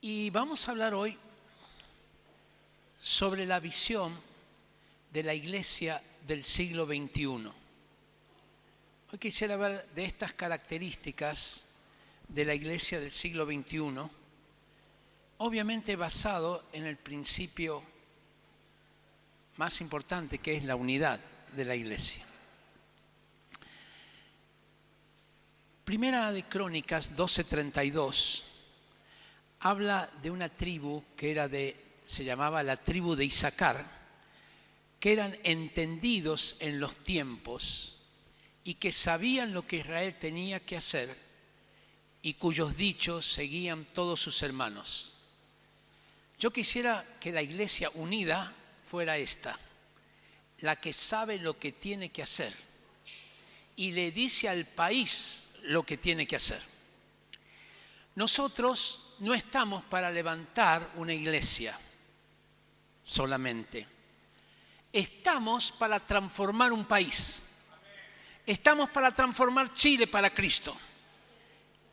Y vamos a hablar hoy sobre la visión de la iglesia del siglo XXI. Hoy quisiera hablar de estas características de la iglesia del siglo XXI, obviamente basado en el principio más importante, que es la unidad de la iglesia. Primera de Crónicas 12:32 habla de una tribu que se llamaba la tribu de Isaacar, que eran entendidos en los tiempos y que sabían lo que Israel tenía que hacer y cuyos dichos seguían todos sus hermanos. Yo quisiera que la iglesia unida fuera esta, la que sabe lo que tiene que hacer y le dice al país lo que tiene que hacer. Nosotros no estamos para levantar una iglesia solamente. Estamos para transformar un país. Estamos para transformar Chile para Cristo.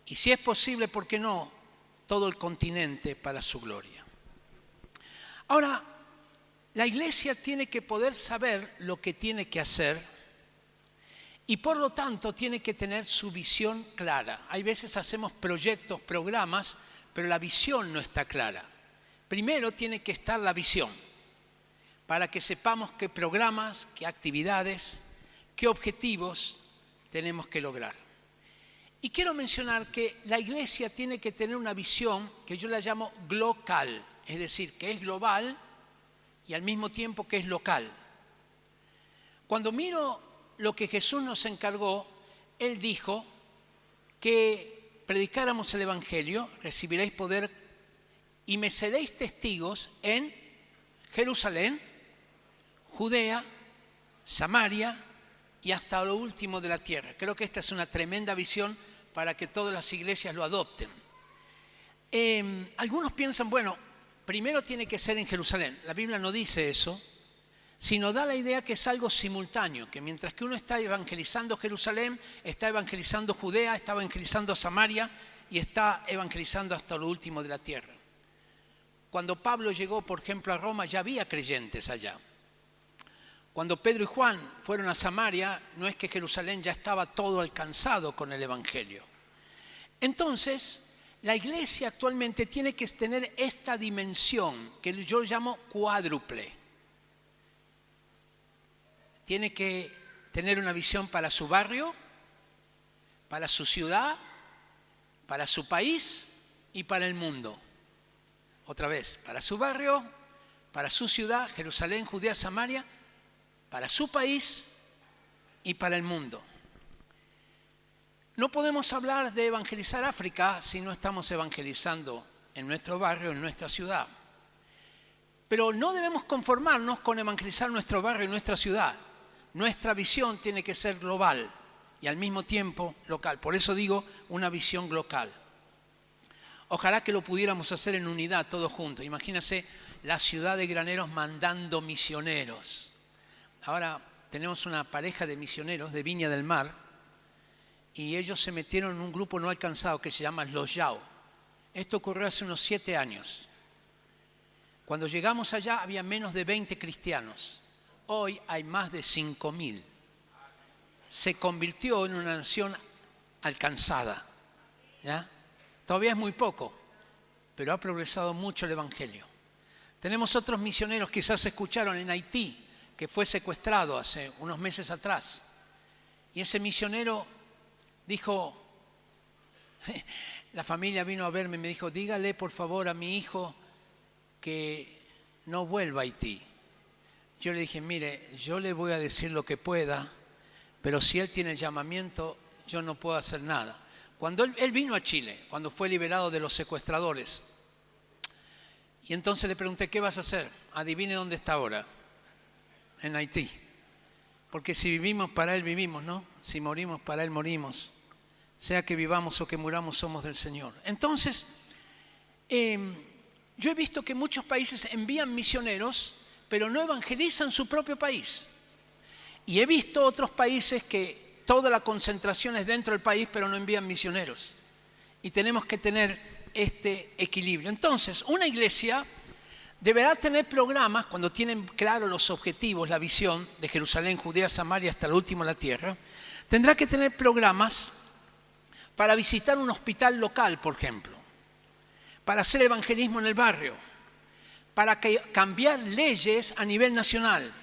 Y si es posible, ¿por qué no? Todo el continente para su gloria. Ahora, la iglesia tiene que poder saber lo que tiene que hacer y por lo tanto tiene que tener su visión clara. Hay veces hacemos proyectos, programas, pero la visión no está clara. Primero tiene que estar la visión, para que sepamos qué programas, qué actividades, qué objetivos tenemos que lograr. Y quiero mencionar que la iglesia tiene que tener una visión que yo la llamo glocal, es decir, que es global y al mismo tiempo que es local. Cuando miro lo que Jesús nos encargó, Él dijo que predicáramos el Evangelio, recibiréis poder y me seréis testigos en Jerusalén, Judea, Samaria y hasta lo último de la tierra. Creo que esta es una tremenda visión para que todas las iglesias lo adopten. Algunos piensan, bueno, primero tiene que ser en Jerusalén. La Biblia no dice eso, sino da la idea que es algo simultáneo, que mientras que uno está evangelizando Jerusalén, está evangelizando Judea, está evangelizando Samaria y está evangelizando hasta lo último de la tierra. Cuando Pablo llegó, por ejemplo, a Roma, ya había creyentes allá. Cuando Pedro y Juan fueron a Samaria, no es que Jerusalén ya estaba todo alcanzado con el Evangelio. Entonces, la iglesia actualmente tiene que tener esta dimensión que yo llamo cuádruple. Tiene que tener una visión para su barrio, para su ciudad, para su país y para el mundo. Otra vez, para su barrio, para su ciudad, Jerusalén, Judea, Samaria, para su país y para el mundo. No podemos hablar de evangelizar África si no estamos evangelizando en nuestro barrio, en nuestra ciudad. Pero no debemos conformarnos con evangelizar nuestro barrio y nuestra ciudad. Nuestra visión tiene que ser global y al mismo tiempo local. Por eso digo una visión local. Ojalá que lo pudiéramos hacer en unidad, todos juntos. Imagínense la ciudad de Graneros mandando misioneros. Ahora tenemos una pareja de misioneros de Viña del Mar y ellos se metieron en un grupo no alcanzado que se llama Los Yao. Esto ocurrió hace unos 7 años. Cuando llegamos allá había menos de 20 cristianos. Hoy hay más de 5.000. Se convirtió en una nación alcanzada. ¿Ya? Todavía es muy poco, pero ha progresado mucho el Evangelio. Tenemos otros misioneros, quizás escucharon, en Haití, que fue secuestrado hace unos meses atrás. Y ese misionero dijo, la familia vino a verme y me dijo, dígale por favor a mi hijo que no vuelva a Haití. Yo le dije, mire, yo le voy a decir lo que pueda, pero si él tiene el llamamiento, yo no puedo hacer nada. Cuando él vino a Chile, cuando fue liberado de los secuestradores, y entonces le pregunté, ¿qué vas a hacer? Adivine dónde está ahora, en Haití. Porque si vivimos para él, vivimos, ¿no? Si morimos para él, morimos. Sea que vivamos o que muramos, somos del Señor. Entonces, yo he visto que muchos países envían misioneros, pero no evangelizan su propio país. Y he visto otros países que toda la concentración es dentro del país, pero no envían misioneros. Y tenemos que tener este equilibrio. Entonces, una iglesia deberá tener programas, cuando tienen claros los objetivos, la visión de Jerusalén, Judea, Samaria, hasta lo último de la tierra, tendrá que tener programas para visitar un hospital local, por ejemplo, para hacer evangelismo en el barrio, para cambiar leyes a nivel nacional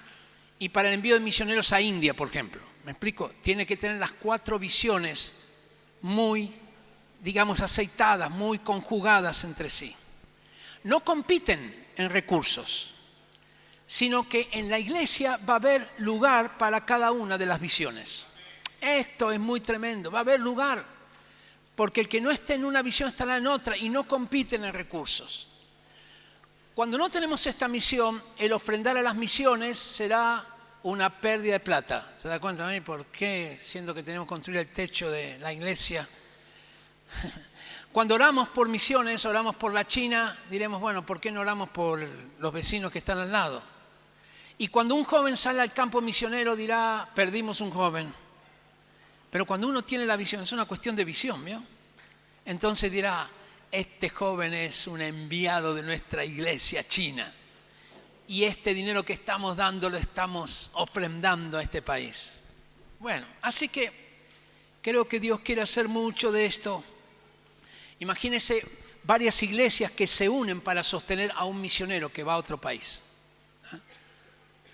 y para el envío de misioneros a India, por ejemplo. ¿Me explico? Tiene que tener las 4 visiones muy, digamos, aceitadas, muy conjugadas entre sí. No compiten en recursos, sino que en la iglesia va a haber lugar para cada una de las visiones. Esto es muy tremendo, va a haber lugar, porque el que no esté en una visión estará en otra y no compiten en recursos. Cuando no tenemos esta misión, el ofrendar a las misiones será una pérdida de plata. ¿Se da cuenta de mí por qué, siendo que tenemos que construir el techo de la iglesia? Cuando oramos por misiones, oramos por la China, diremos, bueno, ¿por qué no oramos por los vecinos que están al lado? Y cuando un joven sale al campo misionero dirá, perdimos un joven. Pero cuando uno tiene la visión, es una cuestión de visión, ¿vio? Entonces dirá, este joven es un enviado de nuestra iglesia china. Y este dinero que estamos dando lo estamos ofrendando a este país. Bueno, así que creo que Dios quiere hacer mucho de esto. Imagínense varias iglesias que se unen para sostener a un misionero que va a otro país.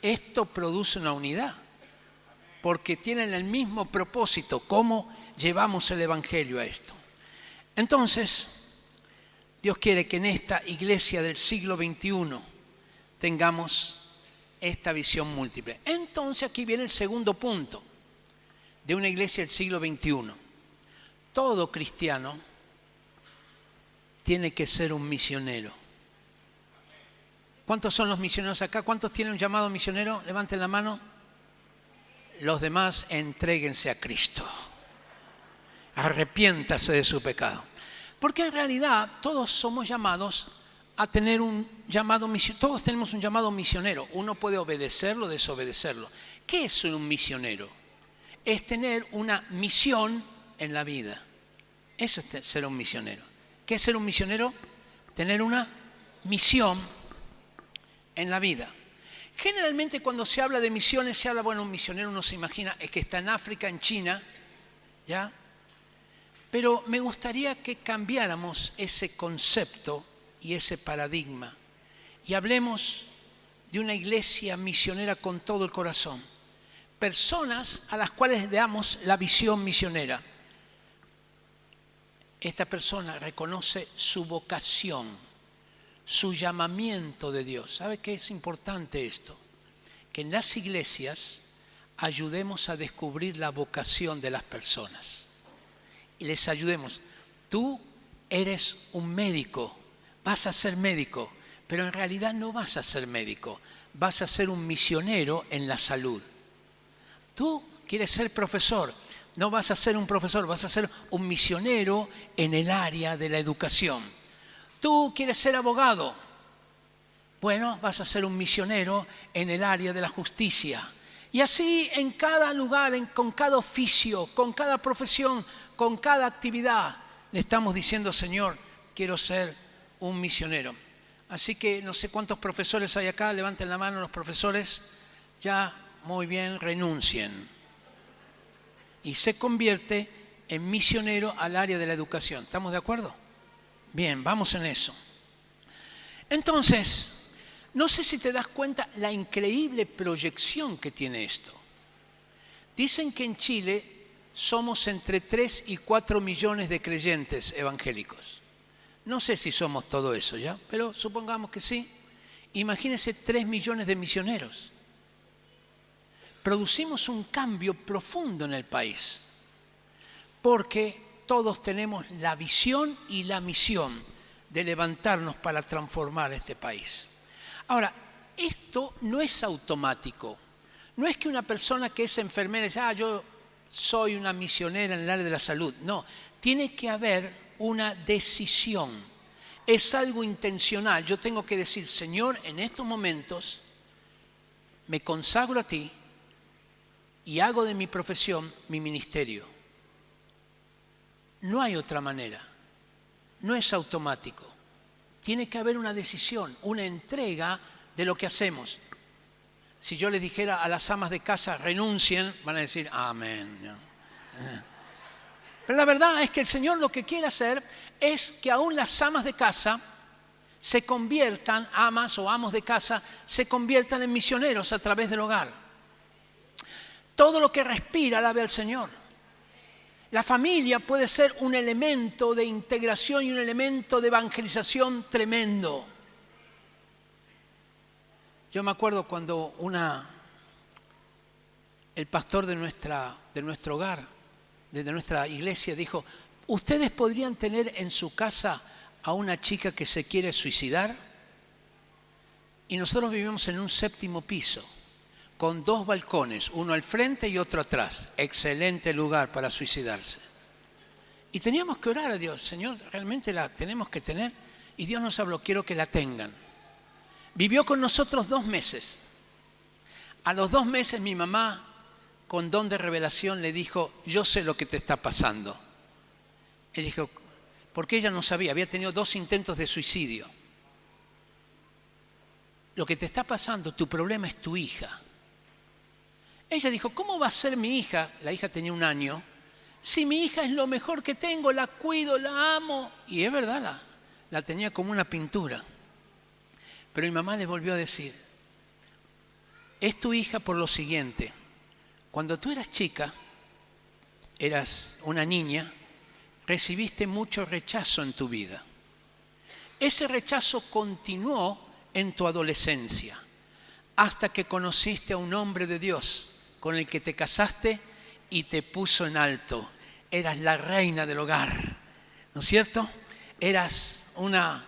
Esto produce una unidad, porque tienen el mismo propósito, cómo llevamos el evangelio a esto. Entonces, Dios quiere que en esta iglesia del siglo XXI tengamos esta visión múltiple. Entonces aquí viene el segundo punto de una iglesia del siglo XXI. Todo cristiano tiene que ser un misionero. ¿Cuántos son los misioneros acá? ¿Cuántos tienen un llamado misionero? Levanten la mano. Los demás, entréguense a Cristo. Arrepiéntase de su pecado. Porque en realidad todos somos llamados a tener un llamado misionero. Todos tenemos un llamado misionero. Uno puede obedecerlo o desobedecerlo. ¿Qué es un misionero? Es tener una misión en la vida. Eso es ser un misionero. ¿Qué es ser un misionero? Tener una misión en la vida. Generalmente cuando se habla de misiones, se habla, bueno, un misionero uno se imagina es que está en África, en China, ¿ya? Pero me gustaría que cambiáramos ese concepto y ese paradigma y hablemos de una iglesia misionera con todo el corazón. Personas a las cuales le damos la visión misionera. Esta persona reconoce su vocación, su llamamiento de Dios. ¿Sabe qué es importante esto? Que en las iglesias ayudemos a descubrir la vocación de las personas. Y les ayudemos. Tú eres un médico, vas a ser médico, pero en realidad no vas a ser médico, vas a ser un misionero en la salud. Tú quieres ser profesor, no vas a ser un profesor, vas a ser un misionero en el área de la educación. Tú quieres ser abogado, bueno, vas a ser un misionero en el área de la justicia. Y así en cada lugar, con cada oficio, con cada profesión, con cada actividad, le estamos diciendo, Señor, quiero ser un misionero. Así que no sé cuántos profesores hay acá, levanten la mano los profesores, ya muy bien, renuncien. Y se convierte en misionero al área de la educación. ¿Estamos de acuerdo? Bien, vamos en eso. Entonces, no sé si te das cuenta la increíble proyección que tiene esto. Dicen que en Chile somos entre 3 y 4 millones de creyentes evangélicos. No sé si somos todo eso ya, pero supongamos que sí. Imagínense 3 millones de misioneros. Producimos un cambio profundo en el país, porque todos tenemos la visión y la misión de levantarnos para transformar este país. Ahora, esto no es automático. No es que una persona que es enfermera dice, yo soy una misionera en el área de la salud. No, tiene que haber una decisión. Es algo intencional. Yo tengo que decir, Señor, en estos momentos me consagro a ti y hago de mi profesión mi ministerio. No hay otra manera. no es automático. Tiene que haber una decisión, una entrega de lo que hacemos. Si yo les dijera a las amas de casa, renuncien, van a decir, amén. Pero la verdad es que el Señor lo que quiere hacer es que aún las amas de casa se conviertan, amas o amos de casa, se conviertan en misioneros a través del hogar. Todo lo que respira alabe al Señor. La familia puede ser un elemento de integración y un elemento de evangelización tremendo. Yo me acuerdo cuando el pastor de nuestro hogar, de nuestra iglesia, dijo, ¿ustedes podrían tener en su casa a una chica que se quiere suicidar? Y nosotros vivimos en un 7º piso, con 2 balcones, uno al frente y otro atrás. Excelente lugar para suicidarse. Y teníamos que orar a Dios, Señor, realmente la tenemos que tener. Y Dios nos habló, quiero que la tengan. Vivió con nosotros 2 meses. A los 2 meses mi mamá, con don de revelación, le dijo, yo sé lo que te está pasando. Él dijo, porque ella no sabía, había tenido 2 intentos de suicidio. Lo que te está pasando, tu problema es tu hija. Ella dijo, ¿cómo va a ser mi hija? La hija tenía 1 año. Si mi hija es lo mejor que tengo, la cuido, la amo. Y es verdad, la tenía como una pintura. Pero mi mamá le volvió a decir, es tu hija por lo siguiente. Cuando tú eras chica, eras una niña, recibiste mucho rechazo en tu vida. Ese rechazo continuó en tu adolescencia, hasta que conociste a un hombre de Dios con el que te casaste y te puso en alto. Eras la reina del hogar, ¿no es cierto? Eras una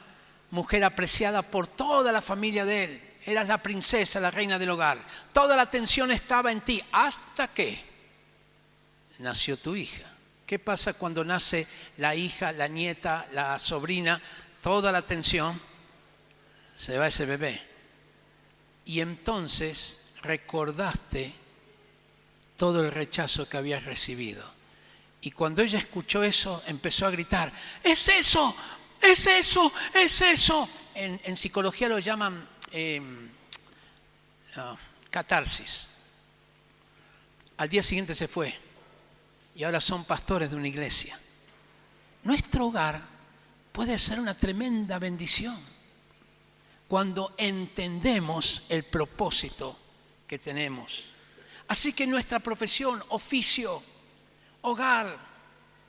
mujer apreciada por toda la familia de él. Eras la princesa, la reina del hogar. Toda la atención estaba en ti, hasta que nació tu hija. ¿Qué pasa cuando nace la hija, la nieta, la sobrina? Toda la atención se va a ese bebé. Y entonces recordaste todo el rechazo que habías recibido. Y cuando ella escuchó eso, empezó a gritar, ¡es eso! ¡Es eso! ¡Es eso! En psicología lo llaman catarsis. Al día siguiente se fue y ahora son pastores de una iglesia. Nuestro hogar puede ser una tremenda bendición cuando entendemos el propósito que tenemos. Así que nuestra profesión, oficio, hogar,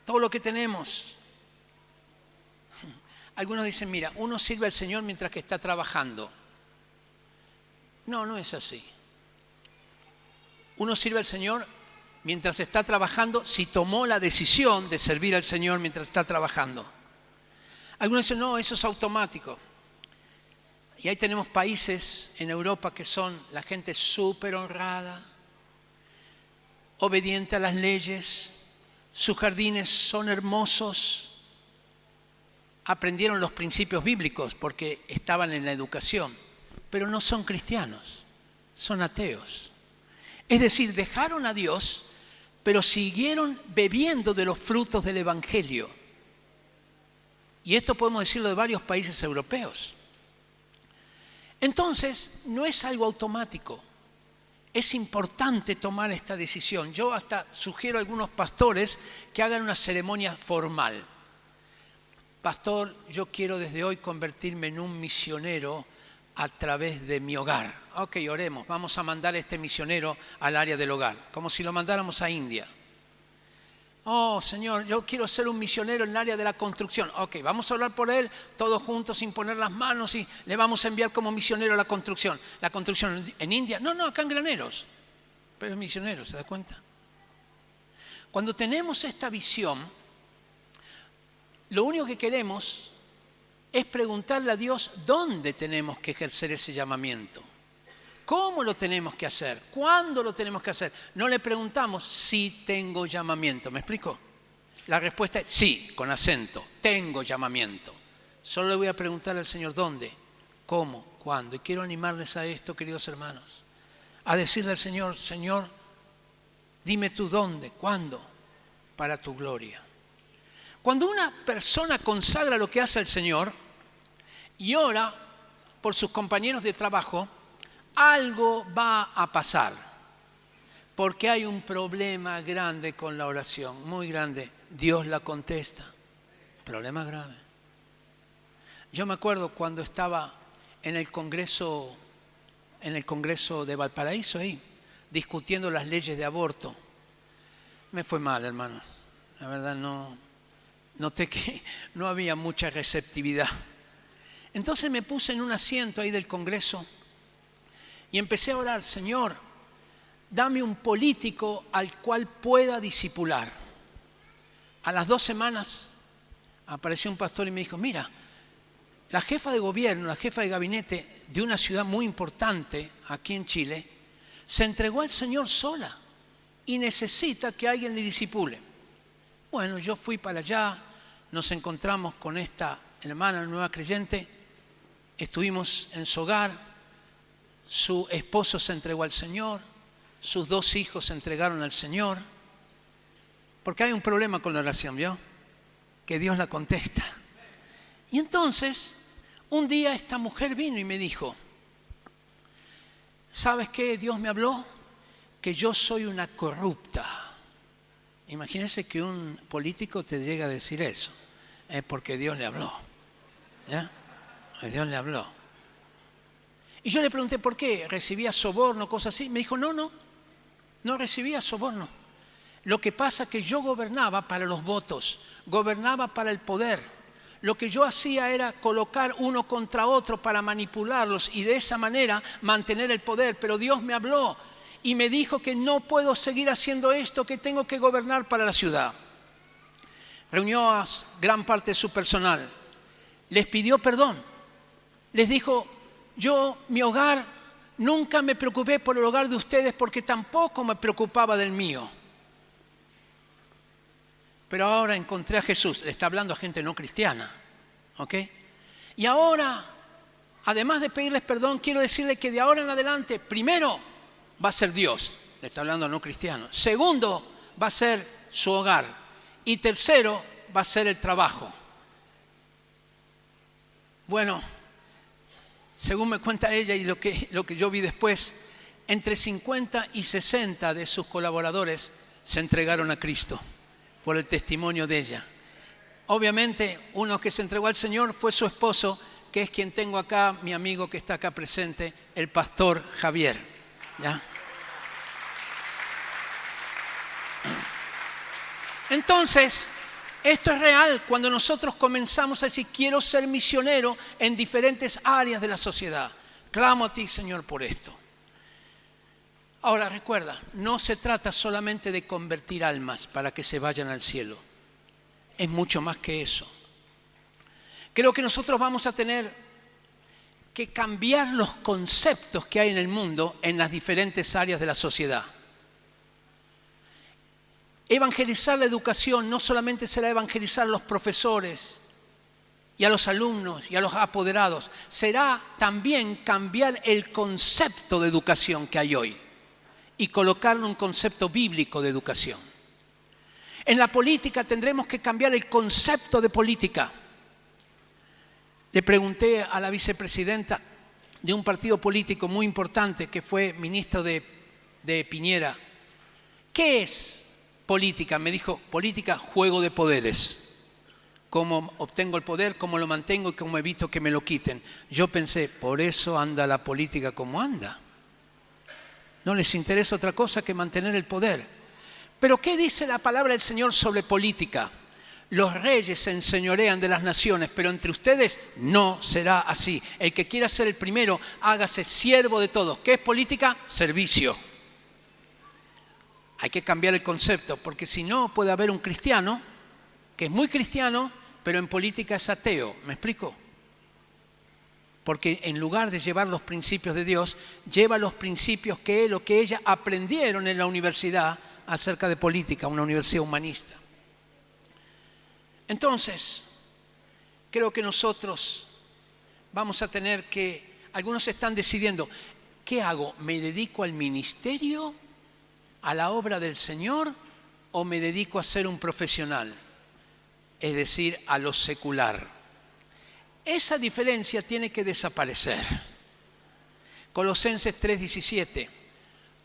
todo lo que tenemos. Algunos dicen, mira, uno sirve al Señor mientras que está trabajando. No, no es así. Uno sirve al Señor mientras está trabajando si tomó la decisión de servir al Señor mientras está trabajando. Algunos dicen, no, eso es automático. Y ahí tenemos países en Europa que son la gente súper honrada, obediente a las leyes, sus jardines son hermosos, aprendieron los principios bíblicos porque estaban en la educación, pero no son cristianos, son ateos. Es decir, dejaron a Dios, pero siguieron bebiendo de los frutos del Evangelio. Y esto podemos decirlo de varios países europeos. Entonces, no es algo automático. Es importante tomar esta decisión. Yo hasta sugiero a algunos pastores que hagan una ceremonia formal. Pastor, yo quiero desde hoy convertirme en un misionero a través de mi hogar. Ok, oremos. Vamos a mandar a este misionero al área del hogar, como si lo mandáramos a India. Oh, Señor, yo quiero ser un misionero en el área de la construcción. Ok, vamos a orar por él, todos juntos, sin poner las manos, y le vamos a enviar como misionero a la construcción. ¿La construcción en India? No, acá en Graneros. Pero es misionero, ¿se da cuenta? Cuando tenemos esta visión, lo único que queremos es preguntarle a Dios dónde tenemos que ejercer ese llamamiento. ¿Cómo lo tenemos que hacer? ¿Cuándo lo tenemos que hacer? No le preguntamos si tengo llamamiento. ¿Me explico? La respuesta es sí, con acento. Tengo llamamiento. Solo le voy a preguntar al Señor dónde, cómo, cuándo. Y quiero animarles a esto, queridos hermanos. A decirle al Señor, Señor, dime tú dónde, cuándo, para tu gloria. Cuando una persona consagra lo que hace al Señor y ora por sus compañeros de trabajo, algo va a pasar, porque hay un problema grande con la oración, muy grande. Dios la contesta. Problema grave. Yo me acuerdo cuando estaba en el Congreso de Valparaíso, ahí, discutiendo las leyes de aborto. Me fue mal, hermano. La verdad noté que no había mucha receptividad. Entonces me puse en un asiento ahí del Congreso y empecé a orar: Señor, dame un político al cual pueda discipular. A las 2 semanas apareció un pastor y me dijo: mira, la jefa de gobierno, la jefa de gabinete de una ciudad muy importante aquí en Chile, se entregó al Señor sola y necesita que alguien le discipule. Bueno, yo fui para allá, nos encontramos con esta hermana nueva creyente, estuvimos en su hogar, su esposo se entregó al Señor, sus 2 hijos se entregaron al Señor, porque hay un problema con la oración, ¿vio? Que Dios la contesta. Y entonces, un día esta mujer vino y me dijo: ¿sabes qué? Dios me habló que yo soy una corrupta. Imagínense que un político te llega a decir eso. Es porque Dios le habló. ¿Ya? Dios le habló. Y yo le pregunté por qué. ¿Recibía soborno, cosas así? Me dijo: no recibía soborno. Lo que pasa es que yo gobernaba para los votos, gobernaba para el poder. Lo que yo hacía era colocar uno contra otro para manipularlos y de esa manera mantener el poder. Pero Dios me habló y me dijo que no puedo seguir haciendo esto, que tengo que gobernar para la ciudad. Reunió a gran parte de su personal, les pidió perdón, les dijo: mi hogar, nunca me preocupé por el hogar de ustedes porque tampoco me preocupaba del mío. Pero ahora encontré a Jesús. Le está hablando a gente no cristiana, ¿ok? Y ahora, además de pedirles perdón, quiero decirles que de ahora en adelante, primero va a ser Dios. Le está hablando a no cristianos. Segundo, va a ser su hogar. Y tercero, va a ser el trabajo. Bueno, según me cuenta ella y lo que yo vi después, entre 50 y 60 de sus colaboradores se entregaron a Cristo por el testimonio de ella. Obviamente, uno que se entregó al Señor fue su esposo, que es quien tengo acá, mi amigo que está acá presente, el pastor Javier. ¿Ya? Entonces, esto es real cuando nosotros comenzamos a decir: quiero ser misionero en diferentes áreas de la sociedad. Clamo a ti, Señor, por esto. Ahora, recuerda, no se trata solamente de convertir almas para que se vayan al cielo. Es mucho más que eso. Creo que nosotros vamos a tener que cambiar los conceptos que hay en el mundo en las diferentes áreas de la sociedad. Evangelizar la educación no solamente será evangelizar a los profesores y a los alumnos y a los apoderados, será también cambiar el concepto de educación que hay hoy y colocarle un concepto bíblico de educación. En la política tendremos que cambiar el concepto de política. Le pregunté a la vicepresidenta de un partido político muy importante que fue ministro de Piñera: ¿qué es política? Me dijo: política, juego de poderes. Cómo obtengo el poder, cómo lo mantengo y cómo evito que me lo quiten. Yo pensé: por eso anda la política como anda. No les interesa otra cosa que mantener el poder. Pero ¿qué dice la palabra del Señor sobre política? Los reyes se enseñorean de las naciones, pero entre ustedes no será así. El que quiera ser el primero, hágase siervo de todos. ¿Qué es política? Servicio. Hay que cambiar el concepto, porque si no puede haber un cristiano que es muy cristiano, pero en política es ateo. ¿Me explico? Porque en lugar de llevar los principios de Dios, lleva los principios que él o que ella aprendieron en la universidad acerca de política, una universidad humanista. Entonces, creo que nosotros vamos a tener que, algunos están decidiendo: ¿qué hago? ¿Me dedico al ministerio, a la obra del Señor, o me dedico a ser un profesional? es decir, a lo secular. Esa diferencia tiene que desaparecer. Colosenses 3:17.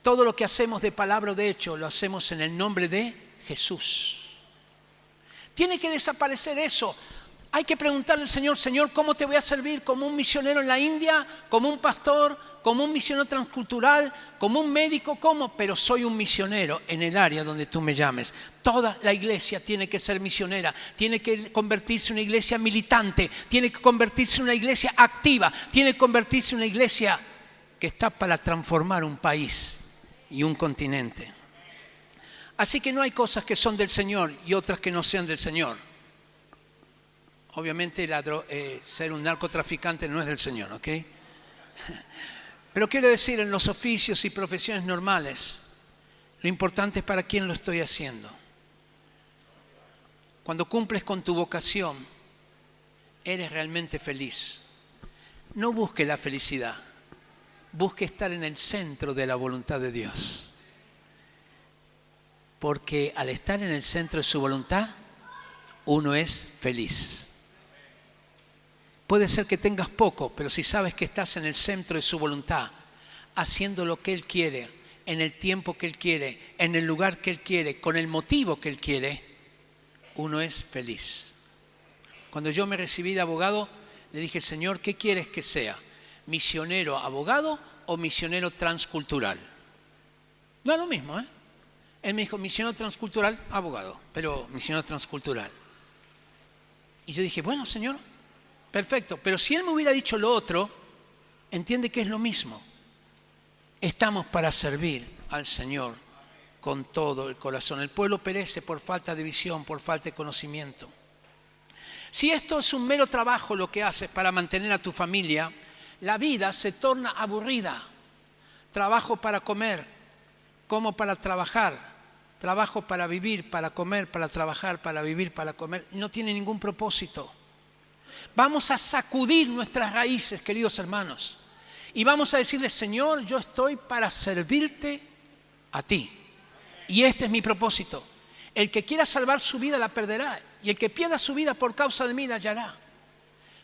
Todo lo que hacemos de palabra o de hecho lo hacemos en el nombre de Jesús. Tiene que desaparecer eso. Hay que preguntarle al Señor, Señor, ¿cómo te voy a servir? ¿Como un misionero en la India? ¿Como un pastor? ¿Como un misionero transcultural? ¿Como un médico? ¿Cómo? Pero soy un misionero en el área donde tú me llames. Toda la iglesia tiene que ser misionera, tiene que convertirse en una iglesia militante, tiene que convertirse en una iglesia activa, tiene que convertirse en una iglesia que está para transformar un país y un continente. Así que no hay cosas que son del Señor y otras que no sean del Señor. Obviamente ser un narcotraficante no es del Señor, ¿ok? Pero quiero decir, en los oficios y profesiones normales, lo importante es para quién lo estoy haciendo. Cuando cumples con tu vocación, eres realmente feliz. No busque la felicidad, busque estar en el centro de la voluntad de Dios. Porque al estar en el centro de su voluntad, uno es feliz. Puede ser que tengas poco, pero si sabes que estás en el centro de su voluntad, haciendo lo que Él quiere, en el tiempo que Él quiere, en el lugar que Él quiere, con el motivo que Él quiere, uno es feliz. Cuando yo me recibí de abogado, le dije, Señor, ¿qué quieres que sea? ¿Misionero abogado o misionero transcultural? No es lo mismo, ¿eh? Él me dijo, misionero transcultural, abogado, pero misionero transcultural. Y yo dije, bueno, Señor, perfecto, pero si Él me hubiera dicho lo otro, entiende que es lo mismo. Estamos para servir al Señor con todo el corazón. El pueblo perece por falta de visión, por falta de conocimiento. Si esto es un mero trabajo lo que haces para mantener a tu familia, la vida se torna aburrida. Trabajo para comer, como para trabajar, trabajo para vivir, para comer, para trabajar, para vivir, para comer. No tiene ningún propósito. Vamos a sacudir nuestras raíces, queridos hermanos, y vamos a decirle, Señor, yo estoy para servirte a ti. Y este es mi propósito. El que quiera salvar su vida la perderá, y el que pierda su vida por causa de mí la hallará.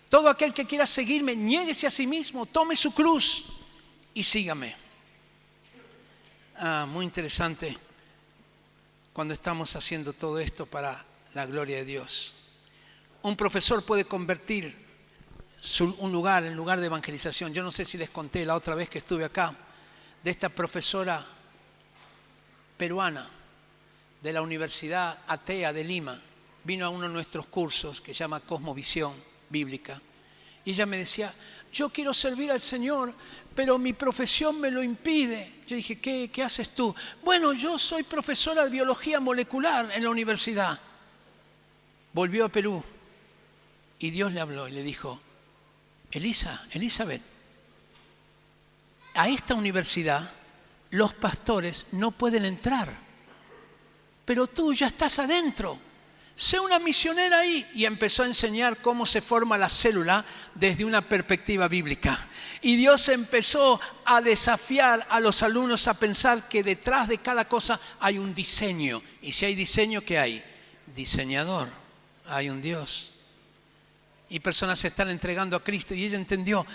Todo aquel que quiera seguirme, niéguese a sí mismo, tome su cruz y sígame. Muy interesante cuando estamos haciendo todo esto para la gloria de Dios. Un profesor puede convertir un lugar en lugar de evangelización. Yo no sé si les conté la otra vez que estuve acá, de esta profesora peruana de la Universidad Atea de Lima. Vino a uno de nuestros cursos que se llama Cosmovisión Bíblica. Y ella me decía, yo quiero servir al Señor, pero mi profesión me lo impide. Yo dije, ¿qué haces tú? Bueno, yo soy profesora de biología molecular en la universidad. Volvió a Perú. Y Dios le habló y le dijo, Elizabeth, a esta universidad los pastores no pueden entrar, pero tú ya estás adentro. Sé una misionera ahí. Y empezó a enseñar cómo se forma la célula desde una perspectiva bíblica. Y Dios empezó a desafiar a los alumnos a pensar que detrás de cada cosa hay un diseño. Y si hay diseño, ¿qué hay? Diseñador. Hay un Dios. Y personas se están entregando a Cristo y ella entendió,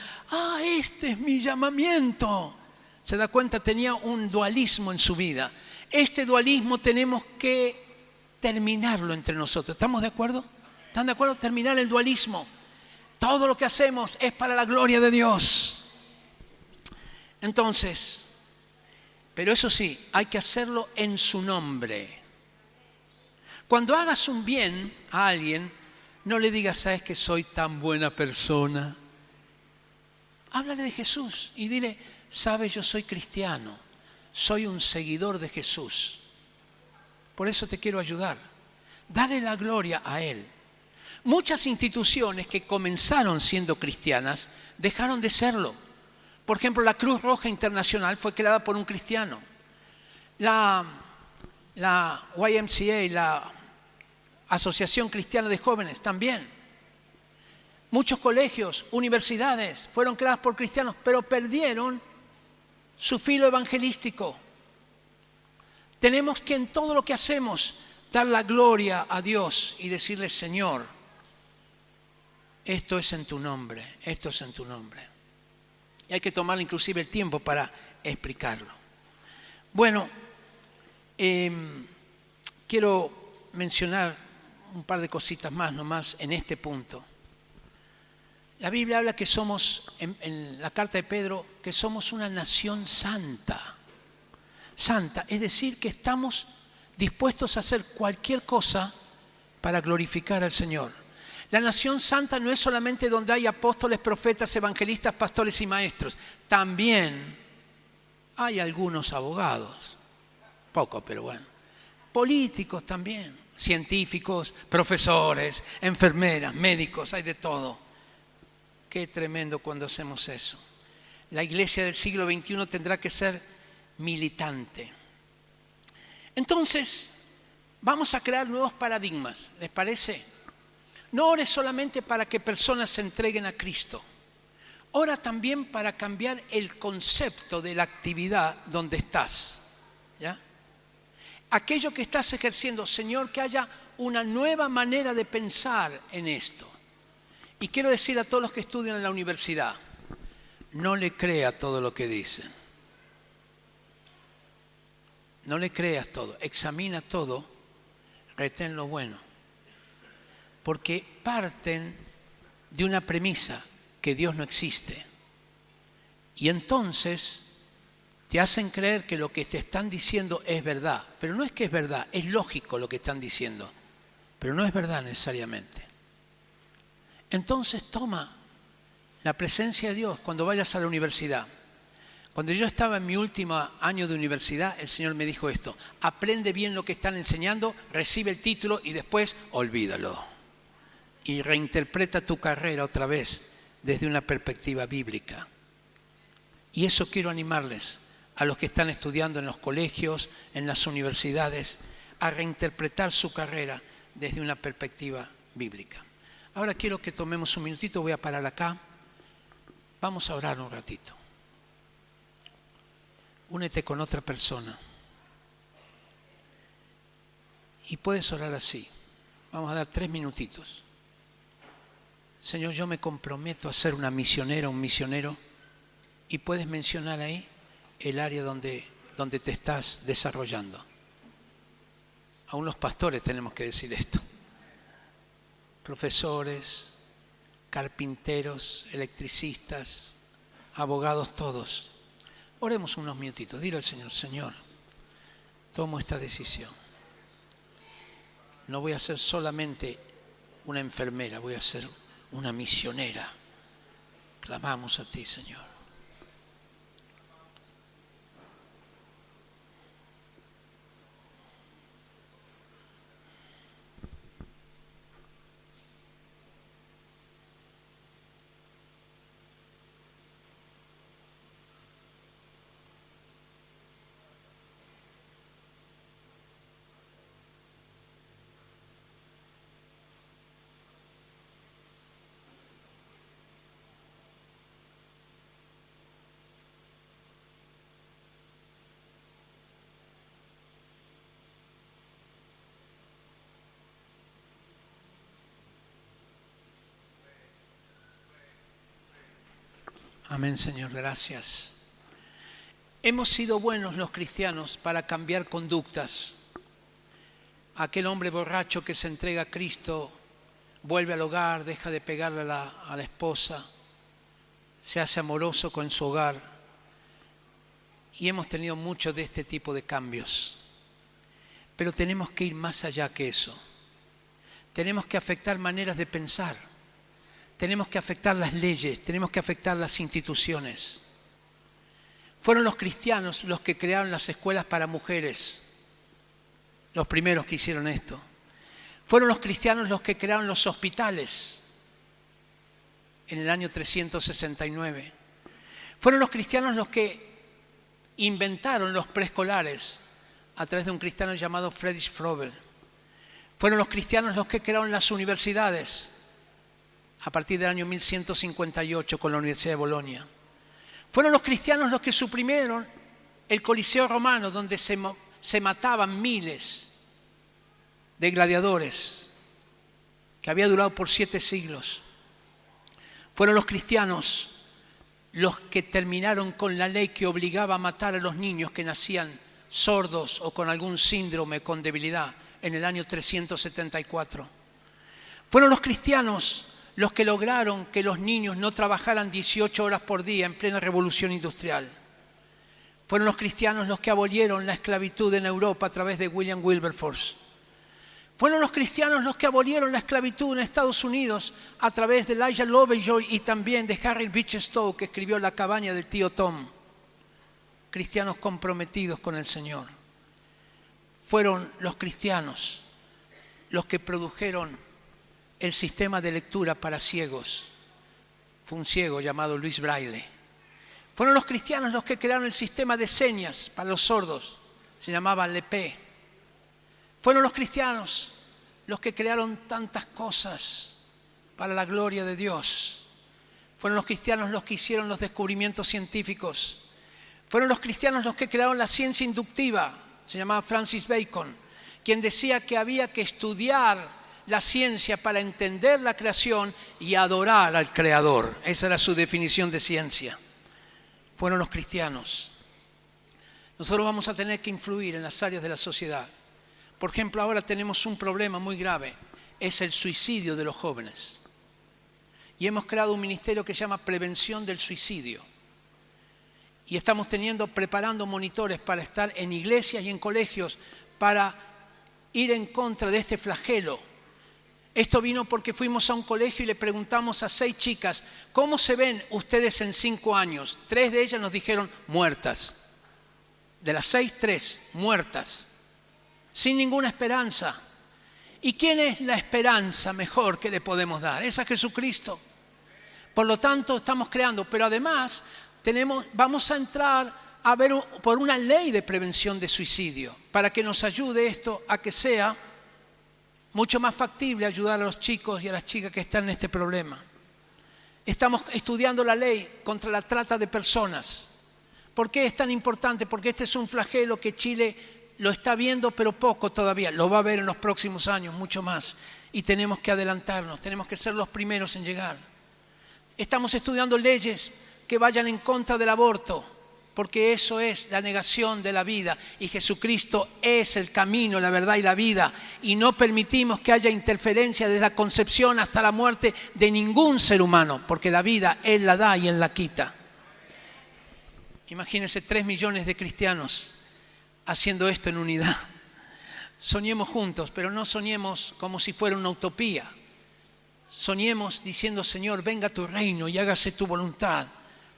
este es mi llamamiento. Se da cuenta, tenía un dualismo en su vida. Este dualismo tenemos que terminarlo entre nosotros. ¿Estamos de acuerdo? ¿Están de acuerdo? Terminar el dualismo. Todo lo que hacemos es para la gloria de Dios. Entonces, pero eso sí, hay que hacerlo en su nombre. Cuando hagas un bien a alguien, no le digas, ¿sabes que soy tan buena persona? Háblale de Jesús y dile, sabes, yo soy cristiano, soy un seguidor de Jesús. Por eso te quiero ayudar. Dale la gloria a Él. Muchas instituciones que comenzaron siendo cristianas dejaron de serlo. Por ejemplo, la Cruz Roja Internacional fue creada por un cristiano. La YMCA, la Asociación Cristiana de Jóvenes, también. Muchos colegios, universidades fueron creadas por cristianos, pero perdieron su filo evangelístico. Tenemos que en todo lo que hacemos dar la gloria a Dios y decirle, Señor, esto es en tu nombre, esto es en tu nombre. Y hay que tomar inclusive el tiempo para explicarlo. Bueno, quiero mencionar un par de cositas más nomás en este punto. La Biblia habla que somos, en la carta de Pedro, que somos una nación santa. Santa, es decir, que estamos dispuestos a hacer cualquier cosa para glorificar al Señor. La nación santa no es solamente donde hay apóstoles, profetas, evangelistas, pastores y maestros. También hay algunos abogados, poco, pero bueno. Políticos también, científicos, profesores, enfermeras, médicos, hay de todo. Qué tremendo cuando hacemos eso. La iglesia del siglo XXI tendrá que ser militante. Entonces, vamos a crear nuevos paradigmas, ¿les parece? No ores solamente para que personas se entreguen a Cristo. Ora también para cambiar el concepto de la actividad donde estás. ¿Ya? Aquello que estás ejerciendo, Señor, que haya una nueva manera de pensar en esto. Y quiero decir a todos los que estudian en la universidad, no le crea todo lo que dicen. No le creas todo, examina todo, retén lo bueno. Porque parten de una premisa, que Dios no existe. Y entonces te hacen creer que lo que te están diciendo es verdad. Pero no es que es verdad, es lógico lo que están diciendo. Pero no es verdad necesariamente. Entonces toma la presencia de Dios cuando vayas a la universidad. Cuando yo estaba en mi último año de universidad, el Señor me dijo esto: aprende bien lo que están enseñando, recibe el título y después olvídalo. Y reinterpreta tu carrera otra vez desde una perspectiva bíblica. Y eso quiero animarles a los que están estudiando en los colegios, en las universidades, a reinterpretar su carrera desde una perspectiva bíblica. Ahora quiero que tomemos un minutito, voy a parar acá. Vamos a orar un ratito. Únete con otra persona. Y puedes orar así. Vamos a dar 3 minutitos. Señor, yo me comprometo a ser una misionera, un misionero. Y puedes mencionar ahí el área donde te estás desarrollando. Aún los pastores tenemos que decir esto. Profesores, carpinteros, electricistas, abogados, todos. Oremos unos minutitos. Dile al Señor, Señor, tomo esta decisión. No voy a ser solamente una enfermera, voy a ser una misionera. Clamamos a ti, Señor. Amén, Señor, gracias. Hemos sido buenos los cristianos para cambiar conductas. Aquel hombre borracho que se entrega a Cristo vuelve al hogar, deja de pegarle a la esposa, se hace amoroso con su hogar. Y hemos tenido mucho de este tipo de cambios. Pero tenemos que ir más allá que eso. Tenemos que afectar maneras de pensar. Tenemos que afectar las leyes, tenemos que afectar las instituciones. Fueron los cristianos los que crearon las escuelas para mujeres, los primeros que hicieron esto. Fueron los cristianos los que crearon los hospitales en el año 369. Fueron los cristianos los que inventaron los preescolares a través de un cristiano llamado Friedrich Froebel. Fueron los cristianos los que crearon las universidades a partir del año 1158 con la Universidad de Bolonia. Fueron los cristianos los que suprimieron el Coliseo romano, donde se mataban miles de gladiadores que había durado por 7 siglos. Fueron los cristianos los que terminaron con la ley que obligaba a matar a los niños que nacían sordos o con algún síndrome, con debilidad, en el año 374. Fueron los cristianos los que lograron que los niños no trabajaran 18 horas por día en plena revolución industrial. Fueron los cristianos los que abolieron la esclavitud en Europa a través de William Wilberforce. Fueron los cristianos los que abolieron la esclavitud en Estados Unidos a través de Elijah Lovejoy y también de Harry Beecher Stowe, que escribió La cabaña del tío Tom. Cristianos comprometidos con el Señor. Fueron los cristianos los que produjeron el sistema de lectura para ciegos. Fue un ciego llamado Luis Braille. Fueron los cristianos los que crearon el sistema de señas para los sordos. Se llamaba LEPE. Fueron los cristianos los que crearon tantas cosas para la gloria de Dios. Fueron los cristianos los que hicieron los descubrimientos científicos. Fueron los cristianos los que crearon la ciencia inductiva. Se llamaba Francis Bacon, quien decía que había que estudiar la ciencia para entender la creación y adorar al Creador. Esa era su definición de ciencia. Fueron los cristianos. Nosotros vamos a tener que influir en las áreas de la sociedad. Por ejemplo, ahora tenemos un problema muy grave, es el suicidio de los jóvenes. Y hemos creado un ministerio que se llama Prevención del Suicidio. Y estamos preparando monitores para estar en iglesias y en colegios para ir en contra de este flagelo. Esto vino porque fuimos a un colegio y le preguntamos a 6 chicas, ¿cómo se ven ustedes en 5 años? 3 de ellas nos dijeron muertas. De las 6, 3 muertas. Sin ninguna esperanza. ¿Y quién es la esperanza mejor que le podemos dar? Es a Jesucristo. Por lo tanto, estamos creando, pero además vamos a entrar a ver por una ley de prevención de suicidio, para que nos ayude esto a que sea mucho más factible ayudar a los chicos y a las chicas que están en este problema. Estamos estudiando la ley contra la trata de personas. ¿Por qué es tan importante? Porque este es un flagelo que Chile lo está viendo, pero poco todavía. Lo va a ver en los próximos años, mucho más. Y tenemos que adelantarnos, tenemos que ser los primeros en llegar. Estamos estudiando leyes que vayan en contra del aborto, porque eso es la negación de la vida. Y Jesucristo es el camino, la verdad y la vida. Y no permitimos que haya interferencia desde la concepción hasta la muerte de ningún ser humano, porque la vida Él la da y Él la quita. Imagínense 3 millones de cristianos haciendo esto en unidad. Soñemos juntos, pero no soñemos como si fuera una utopía. Soñemos diciendo, Señor, venga tu reino y hágase tu voluntad,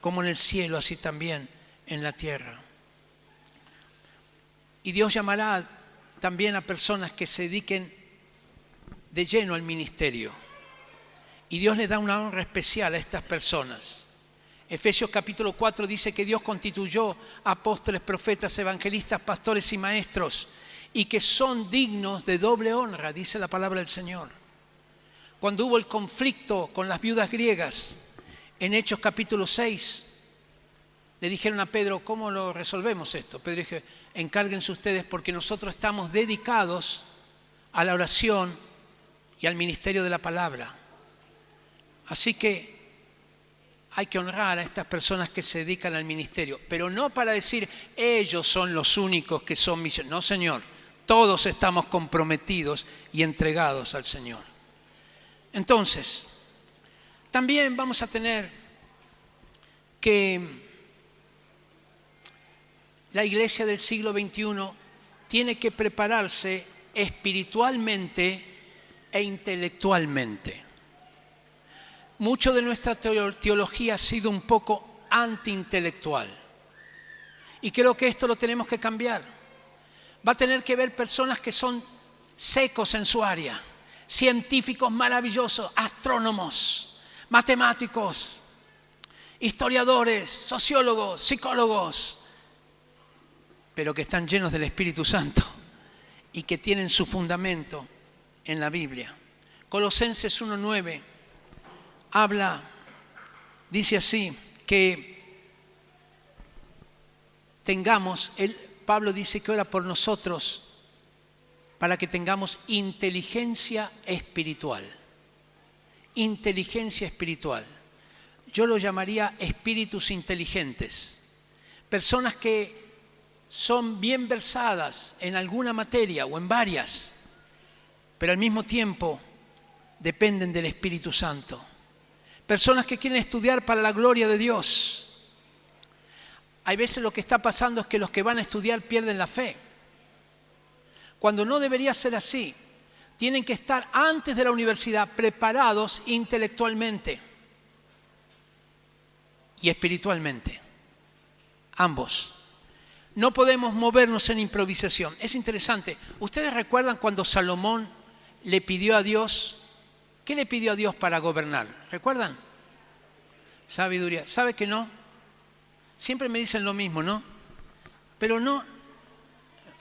como en el cielo, así también en la tierra. Y Dios llamará también a personas que se dediquen de lleno al ministerio. Y Dios le da una honra especial a estas personas. Efesios capítulo 4 dice que Dios constituyó apóstoles, profetas, evangelistas, pastores y maestros, y que son dignos de doble honra, dice la palabra del Señor. Cuando hubo el conflicto con las viudas griegas, en Hechos capítulo 6, le dijeron a Pedro, ¿cómo lo resolvemos esto? Pedro dijo, encárguense ustedes porque nosotros estamos dedicados a la oración y al ministerio de la palabra. Así que hay que honrar a estas personas que se dedican al ministerio, pero no para decir, ellos son los únicos que son misioneros. No, Señor, todos estamos comprometidos y entregados al Señor. Entonces, también vamos a tener que la iglesia del siglo XXI tiene que prepararse espiritualmente e intelectualmente. Mucho de nuestra teología ha sido un poco antiintelectual. Y creo que esto lo tenemos que cambiar. Va a tener que ver personas que son secos en su área, científicos maravillosos, astrónomos, matemáticos, historiadores, sociólogos, psicólogos, pero que están llenos del Espíritu Santo y que tienen su fundamento en la Biblia. Colosenses 1:9 dice así, que Pablo dice que ora por nosotros para que tengamos inteligencia espiritual. Inteligencia espiritual. Yo lo llamaría espíritus inteligentes. Personas que son bien versadas en alguna materia o en varias, pero al mismo tiempo dependen del Espíritu Santo. Personas que quieren estudiar para la gloria de Dios. Hay veces lo que está pasando es que los que van a estudiar pierden la fe, cuando no debería ser así. Tienen que estar antes de la universidad preparados intelectualmente y espiritualmente, ambos. No podemos movernos en improvisación. Es interesante. ¿Ustedes recuerdan cuando Salomón le pidió a Dios? ¿Qué le pidió a Dios para gobernar? ¿Recuerdan? Sabiduría. ¿Sabe que no? Siempre me dicen lo mismo, ¿no? Pero no.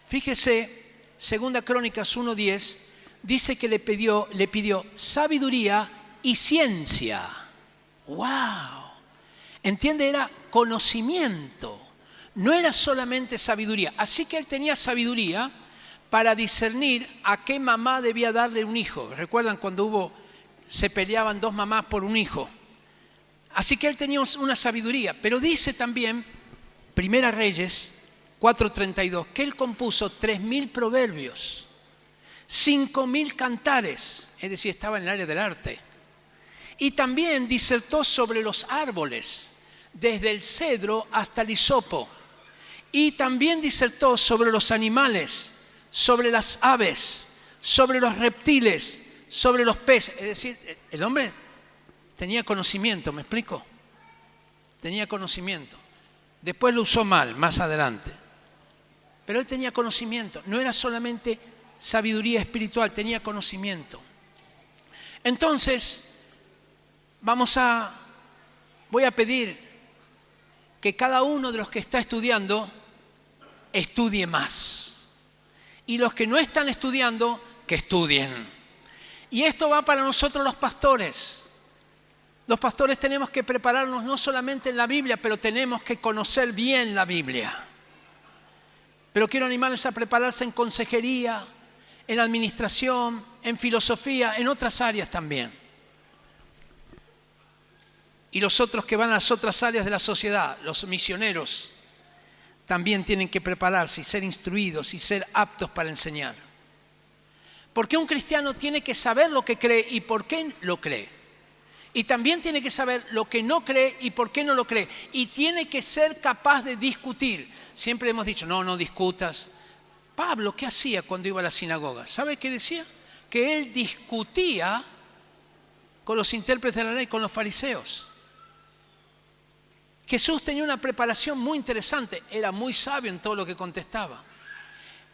Fíjese, 2 Crónicas 1:10, dice que le pidió sabiduría y ciencia. ¡Wow! ¿Entiende? Era conocimiento. No era solamente sabiduría. Así que él tenía sabiduría para discernir a qué mamá debía darle un hijo. ¿Recuerdan cuando se peleaban dos mamás por un hijo? Así que él tenía una sabiduría. Pero dice también, Primera Reyes 4:32, que él compuso 3.000 proverbios, 5.000 cantares, es decir, estaba en el área del arte. Y también disertó sobre los árboles, desde el cedro hasta el hisopo. Y también disertó sobre los animales, sobre las aves, sobre los reptiles, sobre los peces. Es decir, el hombre tenía conocimiento, ¿me explico? Tenía conocimiento. Después lo usó mal, más adelante. Pero él tenía conocimiento. No era solamente sabiduría espiritual, tenía conocimiento. Entonces, voy a pedir que cada uno de los que está estudiando estudie más. Y los que no están estudiando, que estudien. Y esto va para nosotros los pastores. Los pastores tenemos que prepararnos no solamente en la Biblia, pero tenemos que conocer bien la Biblia. Pero quiero animarles a prepararse en consejería, en administración, en filosofía, en otras áreas también. Y los otros que van a las otras áreas de la sociedad, los misioneros, también tienen que prepararse y ser instruidos y ser aptos para enseñar. Porque un cristiano tiene que saber lo que cree y por qué lo cree. Y también tiene que saber lo que no cree y por qué no lo cree. Y tiene que ser capaz de discutir. Siempre hemos dicho, no discutas. Pablo, ¿qué hacía cuando iba a la sinagoga? ¿Sabe qué decía? Que él discutía con los intérpretes de la ley, con los fariseos. Jesús tenía una preparación muy interesante. Era muy sabio en todo lo que contestaba.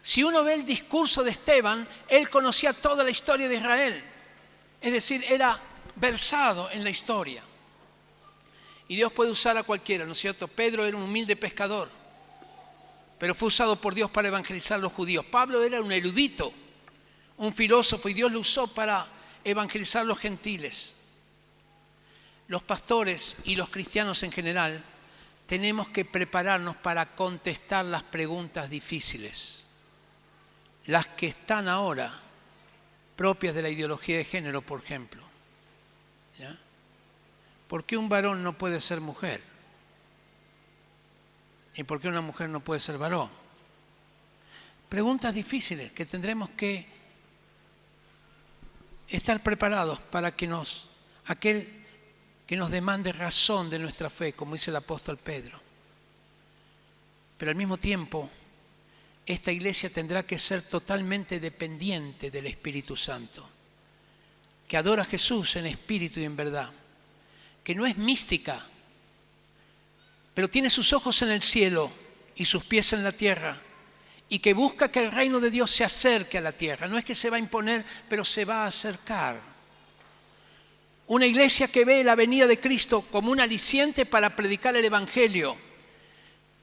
Si uno ve el discurso de Esteban, él conocía toda la historia de Israel. Es decir, era versado en la historia. Y Dios puede usar a cualquiera, ¿no es cierto? Pedro era un humilde pescador, pero fue usado por Dios para evangelizar a los judíos. Pablo era un erudito, un filósofo, y Dios lo usó para evangelizar a los gentiles. Los pastores y los cristianos en general tenemos que prepararnos para contestar las preguntas difíciles, las que están ahora propias de la ideología de género, por ejemplo. ¿Ya? ¿Por qué un varón no puede ser mujer? ¿Y por qué una mujer no puede ser varón? Preguntas difíciles que tendremos que estar preparados para que aquel que nos demande razón de nuestra fe, como dice el apóstol Pedro. Pero al mismo tiempo, esta iglesia tendrá que ser totalmente dependiente del Espíritu Santo, que adora a Jesús en espíritu y en verdad, que no es mística, pero tiene sus ojos en el cielo y sus pies en la tierra, y que busca que el reino de Dios se acerque a la tierra. No es que se va a imponer, pero se va a acercar. Una iglesia que ve la venida de Cristo como un aliciente para predicar el Evangelio,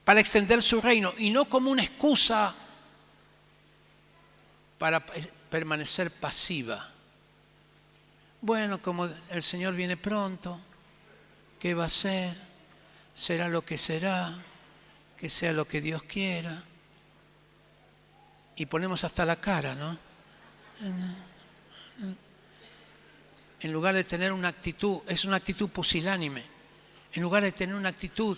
para extender su reino, y no como una excusa para permanecer pasiva. Bueno, como el Señor viene pronto, ¿qué va a ser? Será lo que será, que sea lo que Dios quiera. Y ponemos hasta la cara, ¿no? En lugar de tener una actitud, es una actitud pusilánime. En lugar de tener una actitud,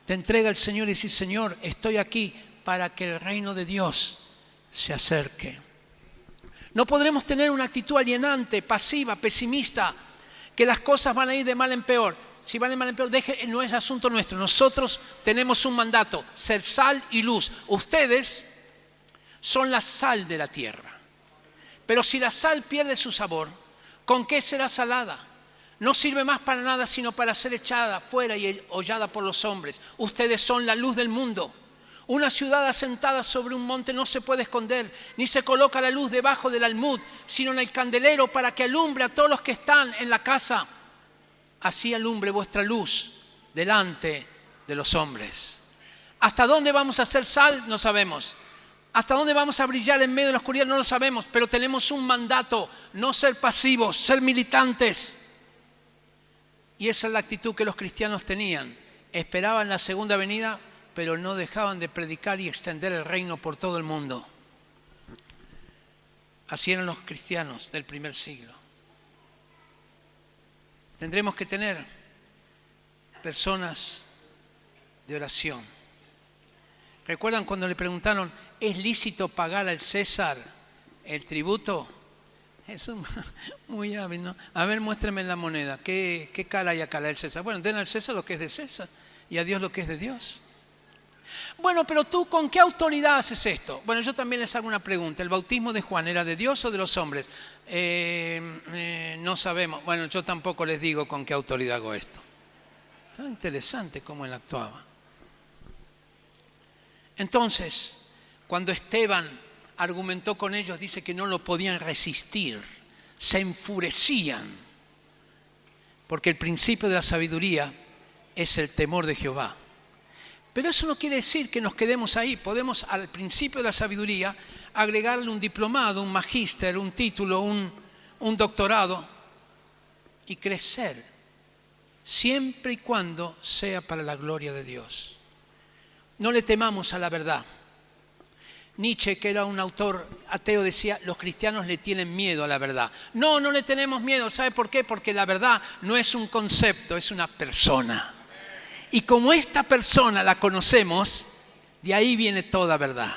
te entrega el Señor y dice, Señor, estoy aquí para que el reino de Dios se acerque. No podremos tener una actitud alienante, pasiva, pesimista, que las cosas van a ir de mal en peor. Si van de mal en peor, no es asunto nuestro. Nosotros tenemos un mandato, ser sal y luz. Ustedes son la sal de la tierra. Pero si la sal pierde su sabor, ¿con qué será salada? No sirve más para nada sino para ser echada fuera y hollada por los hombres. Ustedes son la luz del mundo. Una ciudad asentada sobre un monte no se puede esconder, ni se coloca la luz debajo del almud, sino en el candelero para que alumbre a todos los que están en la casa. Así alumbre vuestra luz delante de los hombres. ¿Hasta dónde vamos a ser sal? No sabemos. ¿Hasta dónde vamos a brillar en medio de la oscuridad? No lo sabemos, pero tenemos un mandato, no ser pasivos, ser militantes. Y esa es la actitud que los cristianos tenían. Esperaban la segunda venida, pero no dejaban de predicar y extender el reino por todo el mundo. Así eran los cristianos del primer siglo. Tendremos que tener personas de oración. ¿Recuerdan cuando le preguntaron, ¿es lícito pagar al César el tributo? Eso es muy hábil, ¿no? A ver, muéstrame la moneda. ¿Qué cara hay acá la del César? Bueno, den al César lo que es de César y a Dios lo que es de Dios. Bueno, pero tú, ¿con qué autoridad haces esto? Bueno, yo también les hago una pregunta. ¿El bautismo de Juan era de Dios o de los hombres? No sabemos. Bueno, yo tampoco les digo con qué autoridad hago esto. Está interesante cómo él actuaba. Entonces, cuando Esteban argumentó con ellos, dice que no lo podían resistir, se enfurecían, porque el principio de la sabiduría es el temor de Jehová. Pero eso no quiere decir que nos quedemos ahí. Podemos al principio de la sabiduría agregarle un diplomado, un magíster, un título, un doctorado y crecer, siempre y cuando sea para la gloria de Dios. No le temamos a la verdad. Nietzsche, que era un autor ateo, decía, los cristianos le tienen miedo a la verdad. No, no le tenemos miedo. ¿Sabe por qué? Porque la verdad no es un concepto, es una persona. Y como esta persona la conocemos, de ahí viene toda verdad.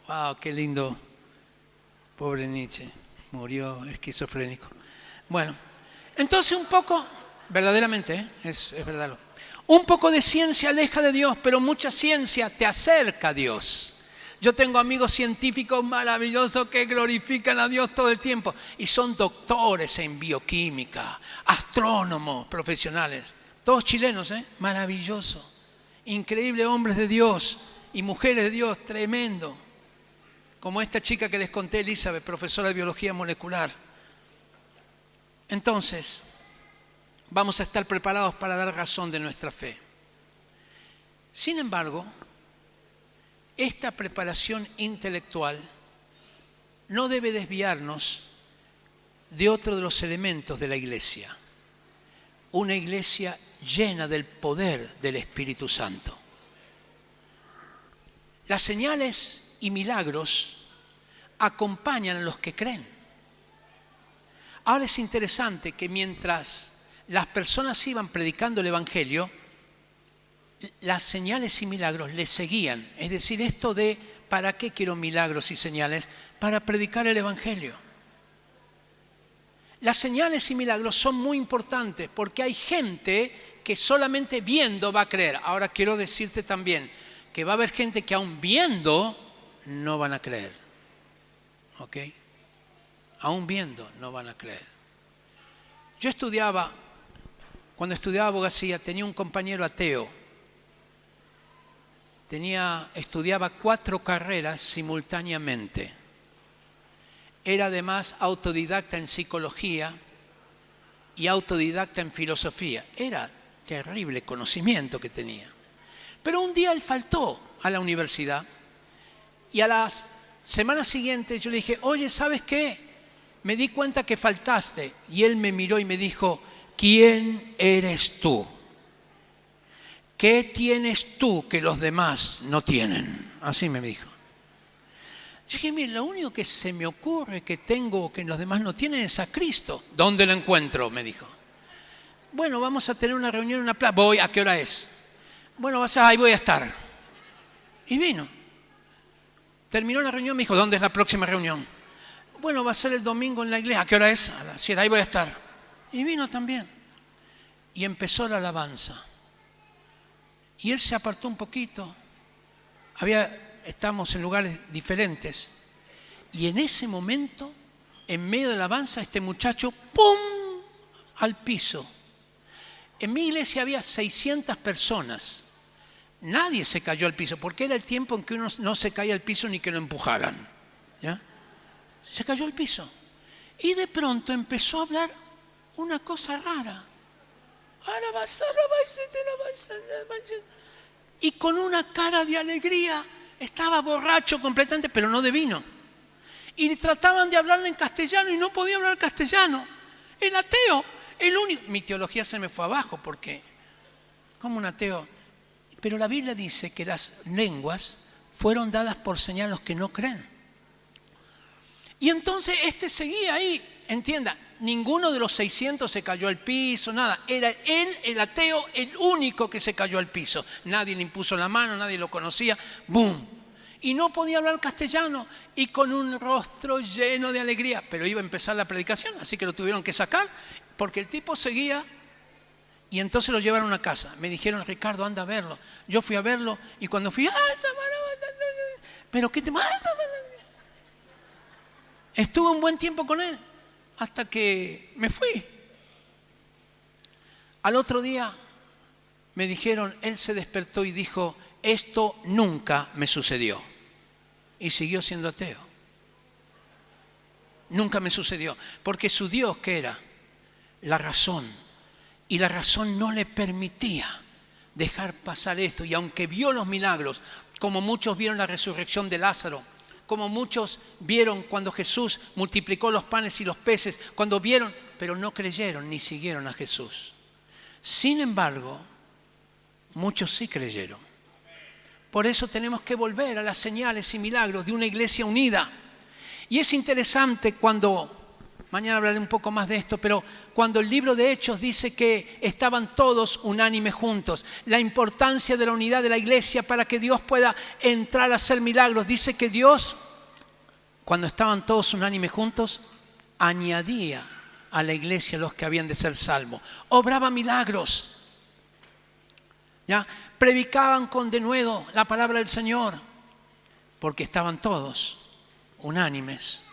¡Wow! ¡Qué lindo! Pobre Nietzsche, murió esquizofrénico. Bueno, entonces un poco, verdaderamente, es verdad. Un poco de ciencia aleja de Dios, pero mucha ciencia te acerca a Dios. Yo tengo amigos científicos maravillosos que glorifican a Dios todo el tiempo y son doctores en bioquímica, astrónomos profesionales. Todos chilenos, maravilloso, increíble, hombres de Dios y mujeres de Dios, tremendo. Como esta chica que les conté, Elizabeth, profesora de biología molecular. Entonces, vamos a estar preparados para dar razón de nuestra fe. Sin embargo, esta preparación intelectual no debe desviarnos de otro de los elementos de la iglesia. Una iglesia llena del poder del Espíritu Santo. Las señales y milagros acompañan a los que creen. Ahora es interesante que mientras las personas iban predicando el Evangelio, las señales y milagros les seguían. Es decir, esto de ¿para qué quiero milagros y señales? Para predicar el Evangelio. Las señales y milagros son muy importantes porque hay gente que solamente viendo va a creer. Ahora quiero decirte también que va a haber gente que aún viendo no van a creer. ¿Ok? Aún viendo no van a creer. Yo cuando estudiaba abogacía, tenía un compañero ateo. Estudiaba 4 carreras simultáneamente. Era además autodidacta en psicología y autodidacta en filosofía. Era terrible conocimiento que tenía. Pero un día él faltó a la universidad y a las semanas siguientes yo le dije, oye, ¿sabes qué? Me di cuenta que faltaste. Y él me miró y me dijo, ¿quién eres tú? ¿Qué tienes tú que los demás no tienen? Así me dijo. Yo dije, mire, lo único que se me ocurre que tengo, que los demás no tienen, es a Cristo. ¿Dónde lo encuentro?, me dijo. Bueno, vamos a tener una reunión en una plaza. Voy, ¿a qué hora es? Bueno, ahí voy a estar. Y vino. Terminó la reunión, me dijo, ¿dónde es la próxima reunión? Bueno, va a ser el domingo en la iglesia. ¿A qué hora es? A las 7, ahí voy a estar. Y vino también. Y empezó la alabanza. Y él se apartó un poquito. Estábamos en lugares diferentes. Y en ese momento, en medio de la alabanza, este muchacho, ¡pum!, al piso. En mi iglesia había 600 personas. Nadie se cayó al piso, porque era el tiempo en que uno no se caía al piso ni que lo empujaran. ¿Ya? Se cayó al piso. Y de pronto empezó a hablar una cosa rara. Y con una cara de alegría, estaba borracho completamente, pero no de vino. Y trataban de hablarle en castellano y no podía hablar castellano. El ateo, el único. Mi teología se me fue abajo porque, como un ateo. Pero la Biblia dice que las lenguas fueron dadas por señal a los que no creen. Y entonces seguía ahí, entienda, ninguno de los 600 se cayó al piso, nada. Era él, el ateo, el único que se cayó al piso. Nadie le impuso la mano, nadie lo conocía. ¡Bum! Y no podía hablar castellano y con un rostro lleno de alegría. Pero iba a empezar la predicación, así que lo tuvieron que sacar porque el tipo seguía. Y entonces lo llevaron a casa. Me dijeron, Ricardo, anda a verlo. Yo fui a verlo y cuando fui, ¿pero qué te mata? Estuve un buen tiempo con él hasta que me fui. Al otro día me dijeron, él se despertó y dijo, esto nunca me sucedió. Y siguió siendo ateo. Nunca me sucedió. Porque su Dios, ¿qué era? La razón. Y la razón no le permitía dejar pasar esto. Y aunque vio los milagros, como muchos vieron la resurrección de Lázaro, como muchos vieron cuando Jesús multiplicó los panes y los peces, cuando vieron, pero no creyeron ni siguieron a Jesús. Sin embargo, muchos sí creyeron. Por eso tenemos que volver a las señales y milagros de una iglesia unida. Y es interesante cuando, mañana hablaré un poco más de esto, pero cuando el libro de Hechos dice que estaban todos unánimes juntos, la importancia de la unidad de la iglesia para que Dios pueda entrar a hacer milagros. Dice que Dios, cuando estaban todos unánimes juntos, añadía a la iglesia los que habían de ser salvos. Obraba milagros. ¿Ya? Predicaban con denuedo la palabra del Señor, porque estaban todos unánimes,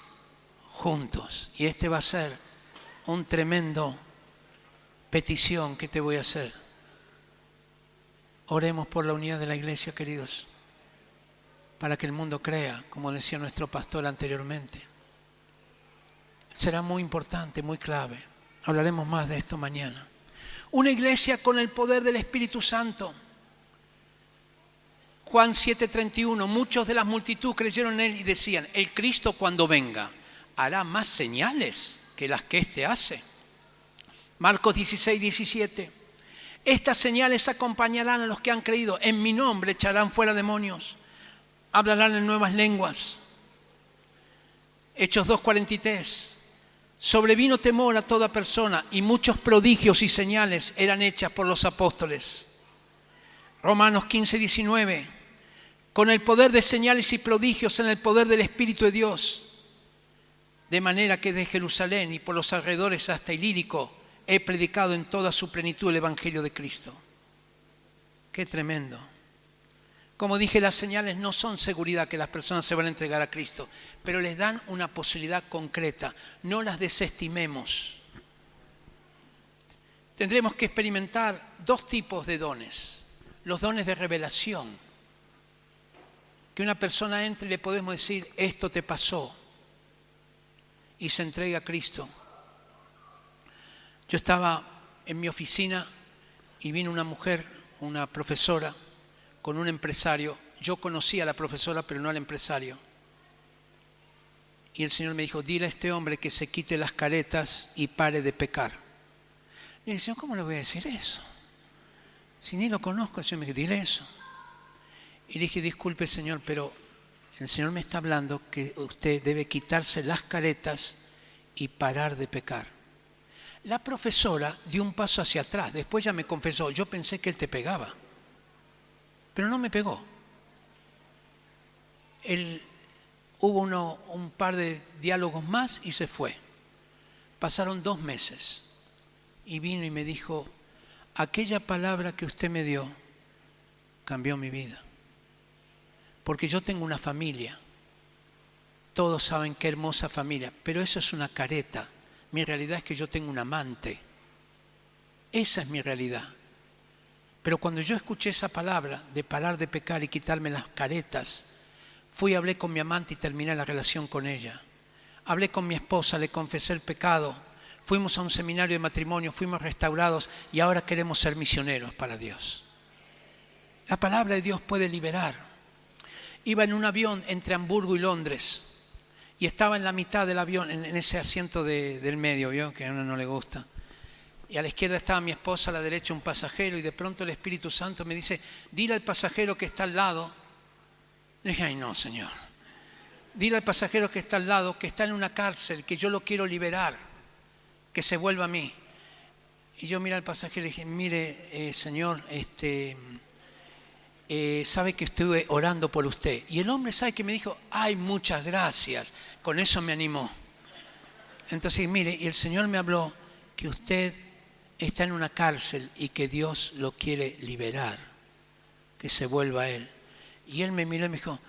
juntos. Y este va a ser un tremendo petición que te voy a hacer. Oremos por la unidad de la iglesia, queridos, para que el mundo crea, como decía nuestro pastor anteriormente. Será muy importante, muy clave. Hablaremos más de esto mañana. Una iglesia con el poder del Espíritu Santo. Juan 7:31, muchos de la multitud creyeron en él y decían, el Cristo cuando venga hará más señales que las que éste hace. Marcos 16:17, estas señales acompañarán a los que han creído, en mi nombre echarán fuera demonios, hablarán en nuevas lenguas. Hechos 2:43, sobrevino temor a toda persona y muchos prodigios y señales eran hechas por los apóstoles. Romanos 15:19, con el poder de señales y prodigios en el poder del Espíritu de Dios, de manera que de Jerusalén y por los alrededores hasta Ilírico he predicado en toda su plenitud el Evangelio de Cristo. ¡Qué tremendo! Como dije, las señales no son seguridad que las personas se van a entregar a Cristo, pero les dan una posibilidad concreta. No las desestimemos. Tendremos que experimentar dos tipos de dones. Los dones de revelación. Que una persona entre y le podemos decir, esto te pasó. Y se entrega a Cristo. Yo estaba en mi oficina y vino una mujer, una profesora, con un empresario. Yo conocía a la profesora, pero no al empresario. Y el Señor me dijo, dile a este hombre que se quite las caretas y pare de pecar. Y le dije, ¿cómo le voy a decir eso? Si ni lo conozco, el Señor me dijo, dile eso. Y le dije, disculpe, Señor, pero el Señor me está hablando que usted debe quitarse las caretas y parar de pecar. La profesora dio un paso hacia atrás, después ya me confesó, yo pensé que él te pegaba, pero no me pegó. Hubo un par de diálogos más y se fue. Pasaron 2 meses y vino y me dijo, aquella palabra que usted me dio cambió mi vida. Porque yo tengo una familia. Todos saben qué hermosa familia, pero eso es una careta. Mi realidad es que yo tengo un amante. Esa es mi realidad. Pero cuando yo escuché esa palabra de parar de pecar y quitarme las caretas, fui y hablé con mi amante y terminé la relación con ella. Hablé con mi esposa, le confesé el pecado. Fuimos a un seminario de matrimonio, fuimos restaurados y ahora queremos ser misioneros para Dios. La palabra de Dios puede liberar. Iba en un avión entre Hamburgo y Londres y estaba en la mitad del avión, en ese asiento del medio, ¿vio? Que a uno no le gusta. Y a la izquierda estaba mi esposa, a la derecha un pasajero y de pronto el Espíritu Santo me dice, dile al pasajero que está al lado. Le dije, ay no, Señor. Dile al pasajero que está al lado, que está en una cárcel, que yo lo quiero liberar, que se vuelva a mí. Y yo miré al pasajero y dije, mire, Señor, sabe que estuve orando por usted. Y el hombre sabe que me dijo, ay, muchas gracias. Con eso me animó. Entonces, mire, y el Señor me habló que usted está en una cárcel y que Dios lo quiere liberar, que se vuelva a Él. Y él me miró y me dijo,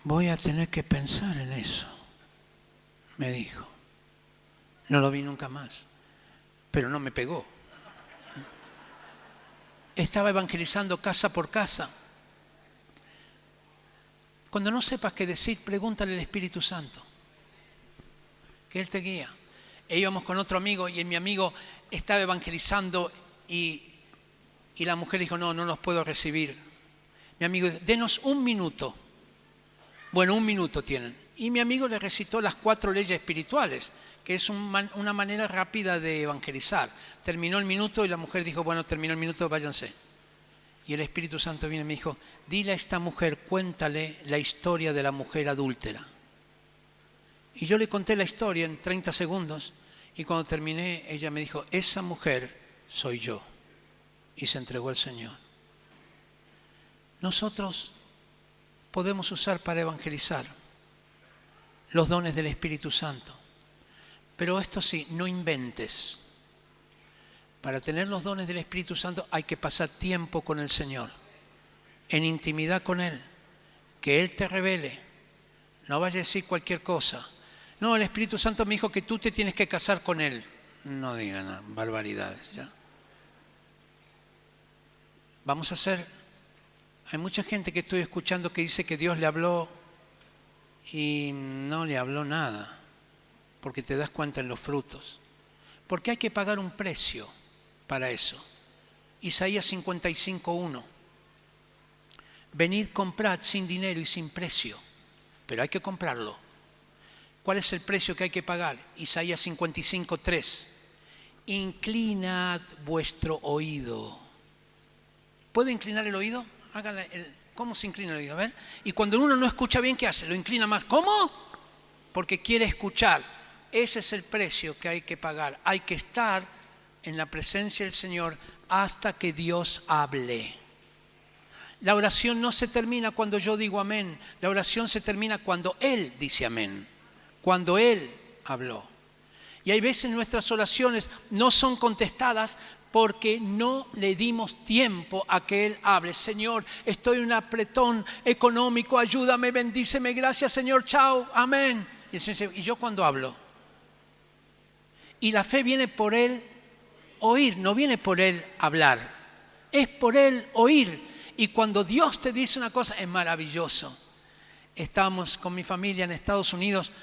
voy a tener que pensar en eso, me dijo. No lo vi nunca más, pero no me pegó. Estaba evangelizando casa por casa. Cuando no sepas qué decir, pregúntale al Espíritu Santo, que Él te guía. E íbamos con otro amigo y mi amigo estaba evangelizando y la mujer dijo, no los puedo recibir. Mi amigo dijo, denos 1 minuto. Bueno, 1 minuto tienen. Y mi amigo le recitó las 4 leyes espirituales, que es una manera rápida de evangelizar. Terminó el minuto y la mujer dijo, bueno, terminó el minuto, váyanse. Y el Espíritu Santo vino y me dijo, dile a esta mujer, cuéntale la historia de la mujer adúltera. Y yo le conté la historia en 30 segundos y cuando terminé ella me dijo, esa mujer soy yo. Y se entregó al Señor. Nosotros podemos usar para evangelizar los dones del Espíritu Santo. Pero esto sí, no inventes. Para tener los dones del Espíritu Santo hay que pasar tiempo con el Señor, en intimidad con Él, que Él te revele. No vaya a decir cualquier cosa. No, el Espíritu Santo me dijo que tú te tienes que casar con Él. No digan barbaridades, ¿ya? Vamos a hacer... Hay mucha gente que estoy escuchando que dice que Dios le habló y no le habló nada, porque te das cuenta en los frutos. Porque hay que pagar un precio para eso. Isaías 55:1. Venid, comprad sin dinero y sin precio, pero hay que comprarlo. ¿Cuál es el precio que hay que pagar? Isaías 55:3. Inclinad vuestro oído. ¿Puede inclinar el oído? ¿Cómo se inclina el oído? A ver. Y cuando uno no escucha bien, ¿qué hace? Lo inclina más. ¿Cómo? Porque quiere escuchar. Ese es el precio que hay que pagar. Hay que estar en la presencia del Señor hasta que Dios hable. La oración no se termina cuando yo digo amén. La oración se termina cuando Él dice amén. Cuando Él habló. Y hay veces nuestras oraciones no son contestadas porque no le dimos tiempo a que Él hable. Señor, estoy en un apretón económico, ayúdame, bendíceme, gracias Señor, chao, amén. Y el Señor dice, ¿y yo cuándo hablo? Y la fe viene por Él oír, no viene por Él hablar. Es por Él oír. Y cuando Dios te dice una cosa, es maravilloso. Estábamos con mi familia en Estados Unidos,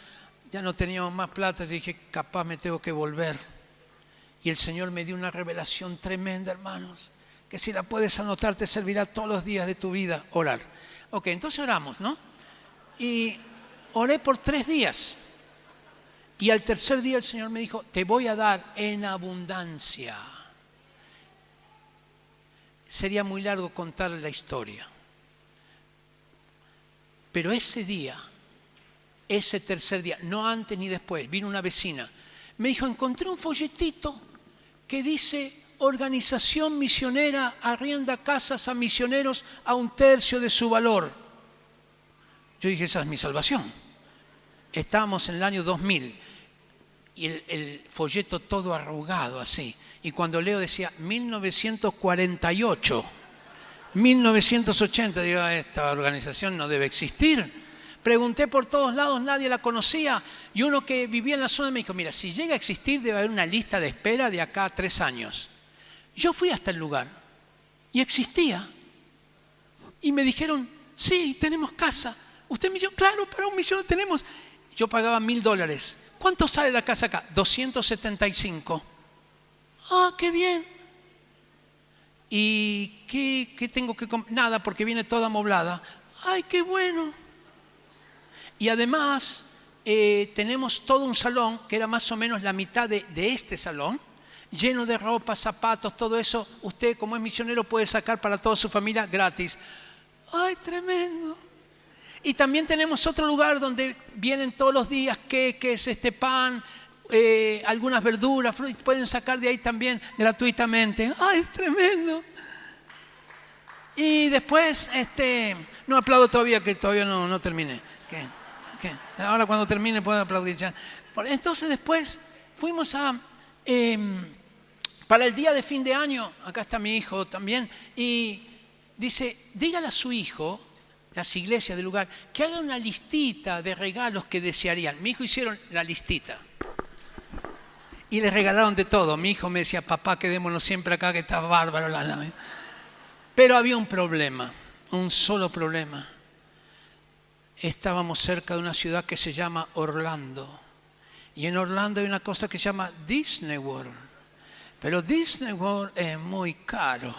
ya no teníamos más plata, y dije, capaz me tengo que volver. Y el Señor me dio una revelación tremenda, hermanos, que si la puedes anotar te servirá todos los días de tu vida orar. Ok, entonces oramos, ¿no? Y oré por 3 días. Y al tercer día el Señor me dijo, te voy a dar en abundancia. Sería muy largo contarle la historia. Pero ese día, ese tercer día, no antes ni después, vino una vecina. Me dijo, encontré un folletito que dice, organización misionera arrienda casas a misioneros a 1/3 de su valor. Yo dije, esa es mi salvación. Estábamos en el año 2000 y el folleto todo arrugado así. Y cuando leo decía 1948, 1980, digo, esta organización no debe existir. Pregunté por todos lados, nadie la conocía. Y uno que vivía en la zona me dijo, mira, si llega a existir debe haber una lista de espera de acá a 3 años. Yo fui hasta el lugar y existía. Y me dijeron, sí, tenemos casa. Usted me dijo, claro, para 1 millón tenemos. Yo pagaba $1000. ¿Cuánto sale la casa acá? 275. Ah, qué bien. ¿Y qué tengo que comprar? Nada, porque viene toda amoblada. Ay, qué bueno. Y además tenemos todo un salón, que era más o menos la mitad de este salón, lleno de ropa, zapatos, todo eso. Usted, como es misionero, puede sacar para toda su familia gratis. ¡Ay, tremendo! Y también tenemos otro lugar donde vienen todos los días queques, pan, algunas verduras, pueden sacar de ahí también gratuitamente. ¡Ay, es tremendo! Y después, no aplaudo todavía, que todavía no terminé. ¿Qué? Ahora cuando termine puedo aplaudir ya. Entonces después fuimos para el día de fin de año, acá está mi hijo también, y dice, dígale a su hijo, las iglesias del lugar, que haga una listita de regalos que desearían. Mi hijo hicieron la listita. Y le regalaron de todo. Mi hijo me decía, papá, quedémonos siempre acá, que está bárbaro la nave. Pero había un problema, un solo problema. Estábamos cerca de una ciudad que se llama Orlando. Y en Orlando hay una cosa que se llama Disney World. Pero Disney World es muy caro.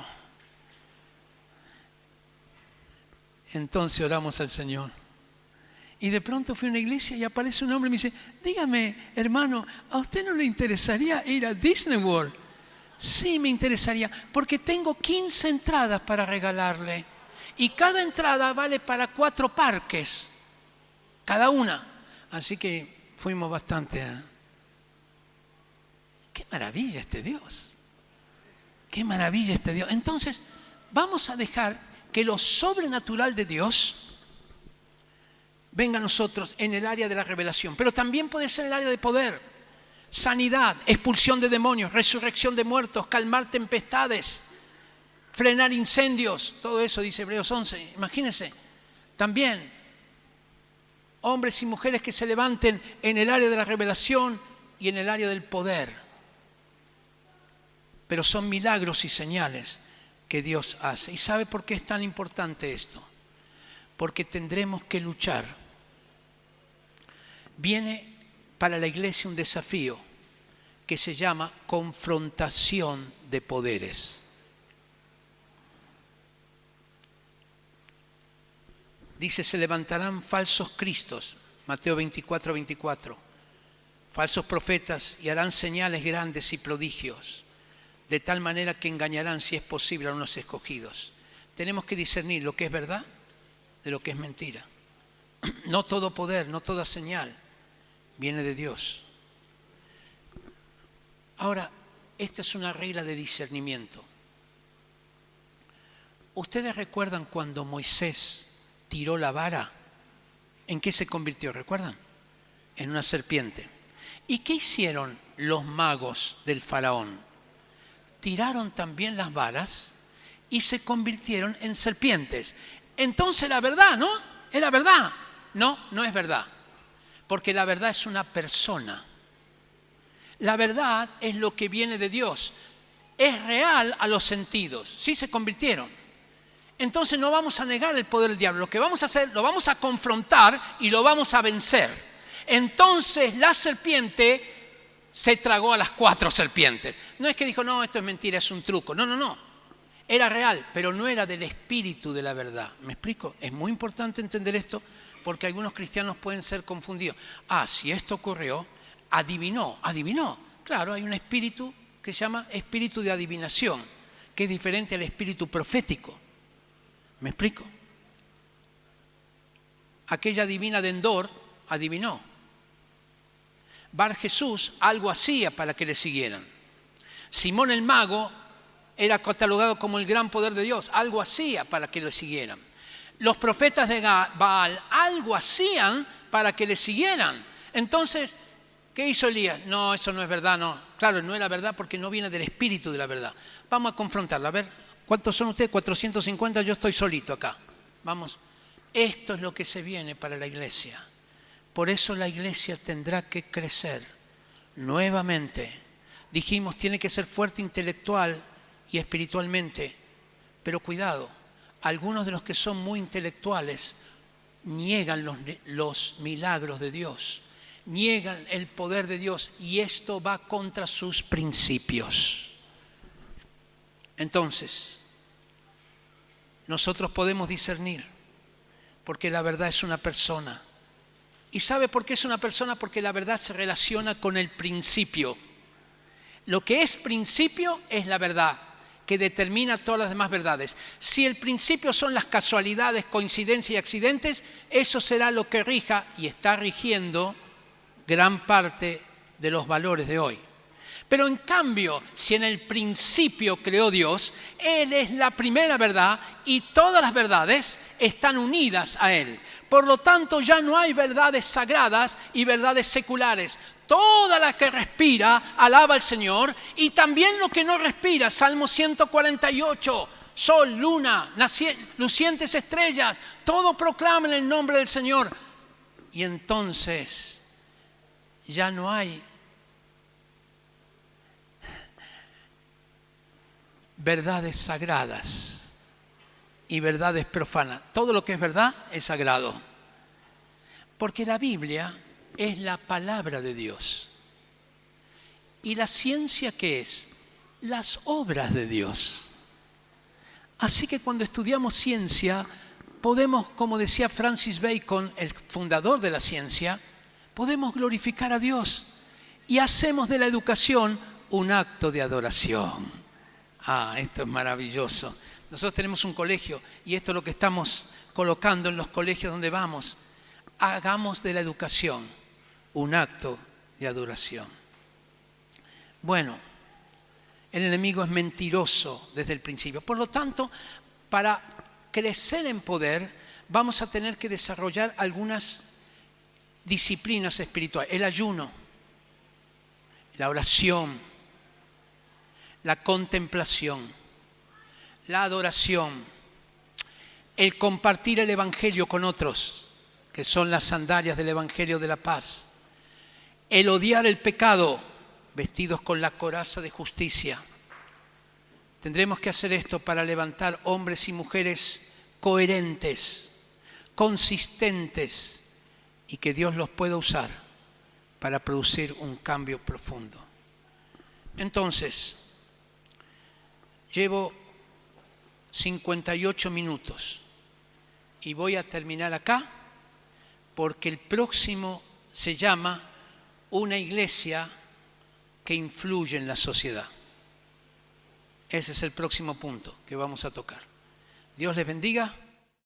Entonces oramos al Señor. Y de pronto fui a una iglesia y aparece un hombre y me dice, dígame, hermano, ¿a usted no le interesaría ir a Disney World? Sí, me interesaría, porque tengo 15 entradas para regalarle. Y cada entrada vale para 4 parques, cada una. Así que fuimos bastante. ¡Qué maravilla este Dios! ¡Qué maravilla este Dios! Entonces, vamos a dejar que lo sobrenatural de Dios venga a nosotros en el área de la revelación. Pero también puede ser el área de poder. Sanidad, expulsión de demonios, resurrección de muertos, calmar tempestades, frenar incendios. Todo eso dice Hebreos 11. Imagínense. También hombres y mujeres que se levanten en el área de la revelación y en el área del poder. Pero son milagros y señales que Dios hace. ¿Y sabe por qué es tan importante esto? Porque tendremos que luchar. Viene para la iglesia un desafío que se llama confrontación de poderes. Dice, se levantarán falsos cristos, Mateo 24, falsos profetas, y harán señales grandes y prodigios, de tal manera que engañarán, si es posible, a unos escogidos. Tenemos que discernir lo que es verdad de lo que es mentira. No todo poder, no toda señal viene de Dios. Ahora, esta es una regla de discernimiento. ¿Ustedes recuerdan cuando Moisés tiró la vara? ¿En qué se convirtió? ¿Recuerdan? En una serpiente. ¿Y qué hicieron los magos del faraón? Tiraron también las varas y se convirtieron en serpientes. Entonces la verdad, ¿no? ¿Era verdad? No, no es verdad. Porque la verdad es una persona. La verdad es lo que viene de Dios. Es real a los sentidos. Sí se convirtieron. Entonces no vamos a negar el poder del diablo. Lo que vamos a hacer, lo vamos a confrontar y lo vamos a vencer. Entonces la serpiente se tragó a las 4 serpientes. No es que dijo, no, esto es mentira, es un truco. No, no, no. Era real, pero no era del espíritu de la verdad. ¿Me explico? Es muy importante entender esto porque algunos cristianos pueden ser confundidos. Ah, si esto ocurrió, adivinó. Claro, hay un espíritu que se llama espíritu de adivinación, que es diferente al espíritu profético. ¿Me explico? Aquella divina de Endor adivinó. Bar Jesús algo hacía para que le siguieran. Simón el mago era catalogado como el gran poder de Dios, algo hacía para que le siguieran. Los profetas de Baal algo hacían para que le siguieran. Entonces, ¿qué hizo Elías? No, eso no es verdad, no. Claro, no era verdad porque no viene del espíritu de la verdad. Vamos a confrontarlo. A ver, ¿cuántos son ustedes? 450, yo estoy solito acá. Vamos. Esto es lo que se viene para la iglesia. Por eso la iglesia tendrá que crecer nuevamente. Dijimos, tiene que ser fuerte intelectual y espiritualmente. Pero cuidado, algunos de los que son muy intelectuales niegan los milagros de Dios, niegan el poder de Dios, y esto va contra sus principios. Entonces, nosotros podemos discernir, porque la verdad es una persona. ¿Y sabe por qué es una persona? Porque la verdad se relaciona con el principio. Lo que es principio es la verdad, que determina todas las demás verdades. Si el principio son las casualidades, coincidencias y accidentes, eso será lo que rija y está rigiendo gran parte de los valores de hoy. Pero en cambio, si en el principio creó Dios, Él es la primera verdad y todas las verdades están unidas a Él. Por lo tanto, ya no hay verdades sagradas y verdades seculares. Toda la que respira alaba al Señor, y también lo que no respira. Salmo 148, sol, luna, lucientes estrellas, todo proclaman el nombre del Señor. Y entonces ya no hay verdades sagradas y verdades profanas. Todo lo que es verdad es sagrado. Porque la Biblia es la palabra de Dios. ¿Y la ciencia qué es? Las obras de Dios. Así que cuando estudiamos ciencia, podemos, como decía Francis Bacon, el fundador de la ciencia, podemos glorificar a Dios. Y hacemos de la educación un acto de adoración. Esto es maravilloso. Nosotros tenemos un colegio y esto es lo que estamos colocando en los colegios donde vamos. Hagamos de la educación un acto de adoración. Bueno, el enemigo es mentiroso desde el principio. Por lo tanto, para crecer en poder, vamos a tener que desarrollar algunas disciplinas espirituales. El ayuno, la oración, la contemplación, la adoración, el compartir el Evangelio con otros, que son las sandalias del Evangelio de la paz, el odiar el pecado, vestidos con la coraza de justicia. Tendremos que hacer esto para levantar hombres y mujeres coherentes, consistentes, y que Dios los pueda usar para producir un cambio profundo. Entonces, llevo 58 minutos y voy a terminar acá, porque el próximo se llama una iglesia que influye en la sociedad. Ese es el próximo punto que vamos a tocar. Dios les bendiga.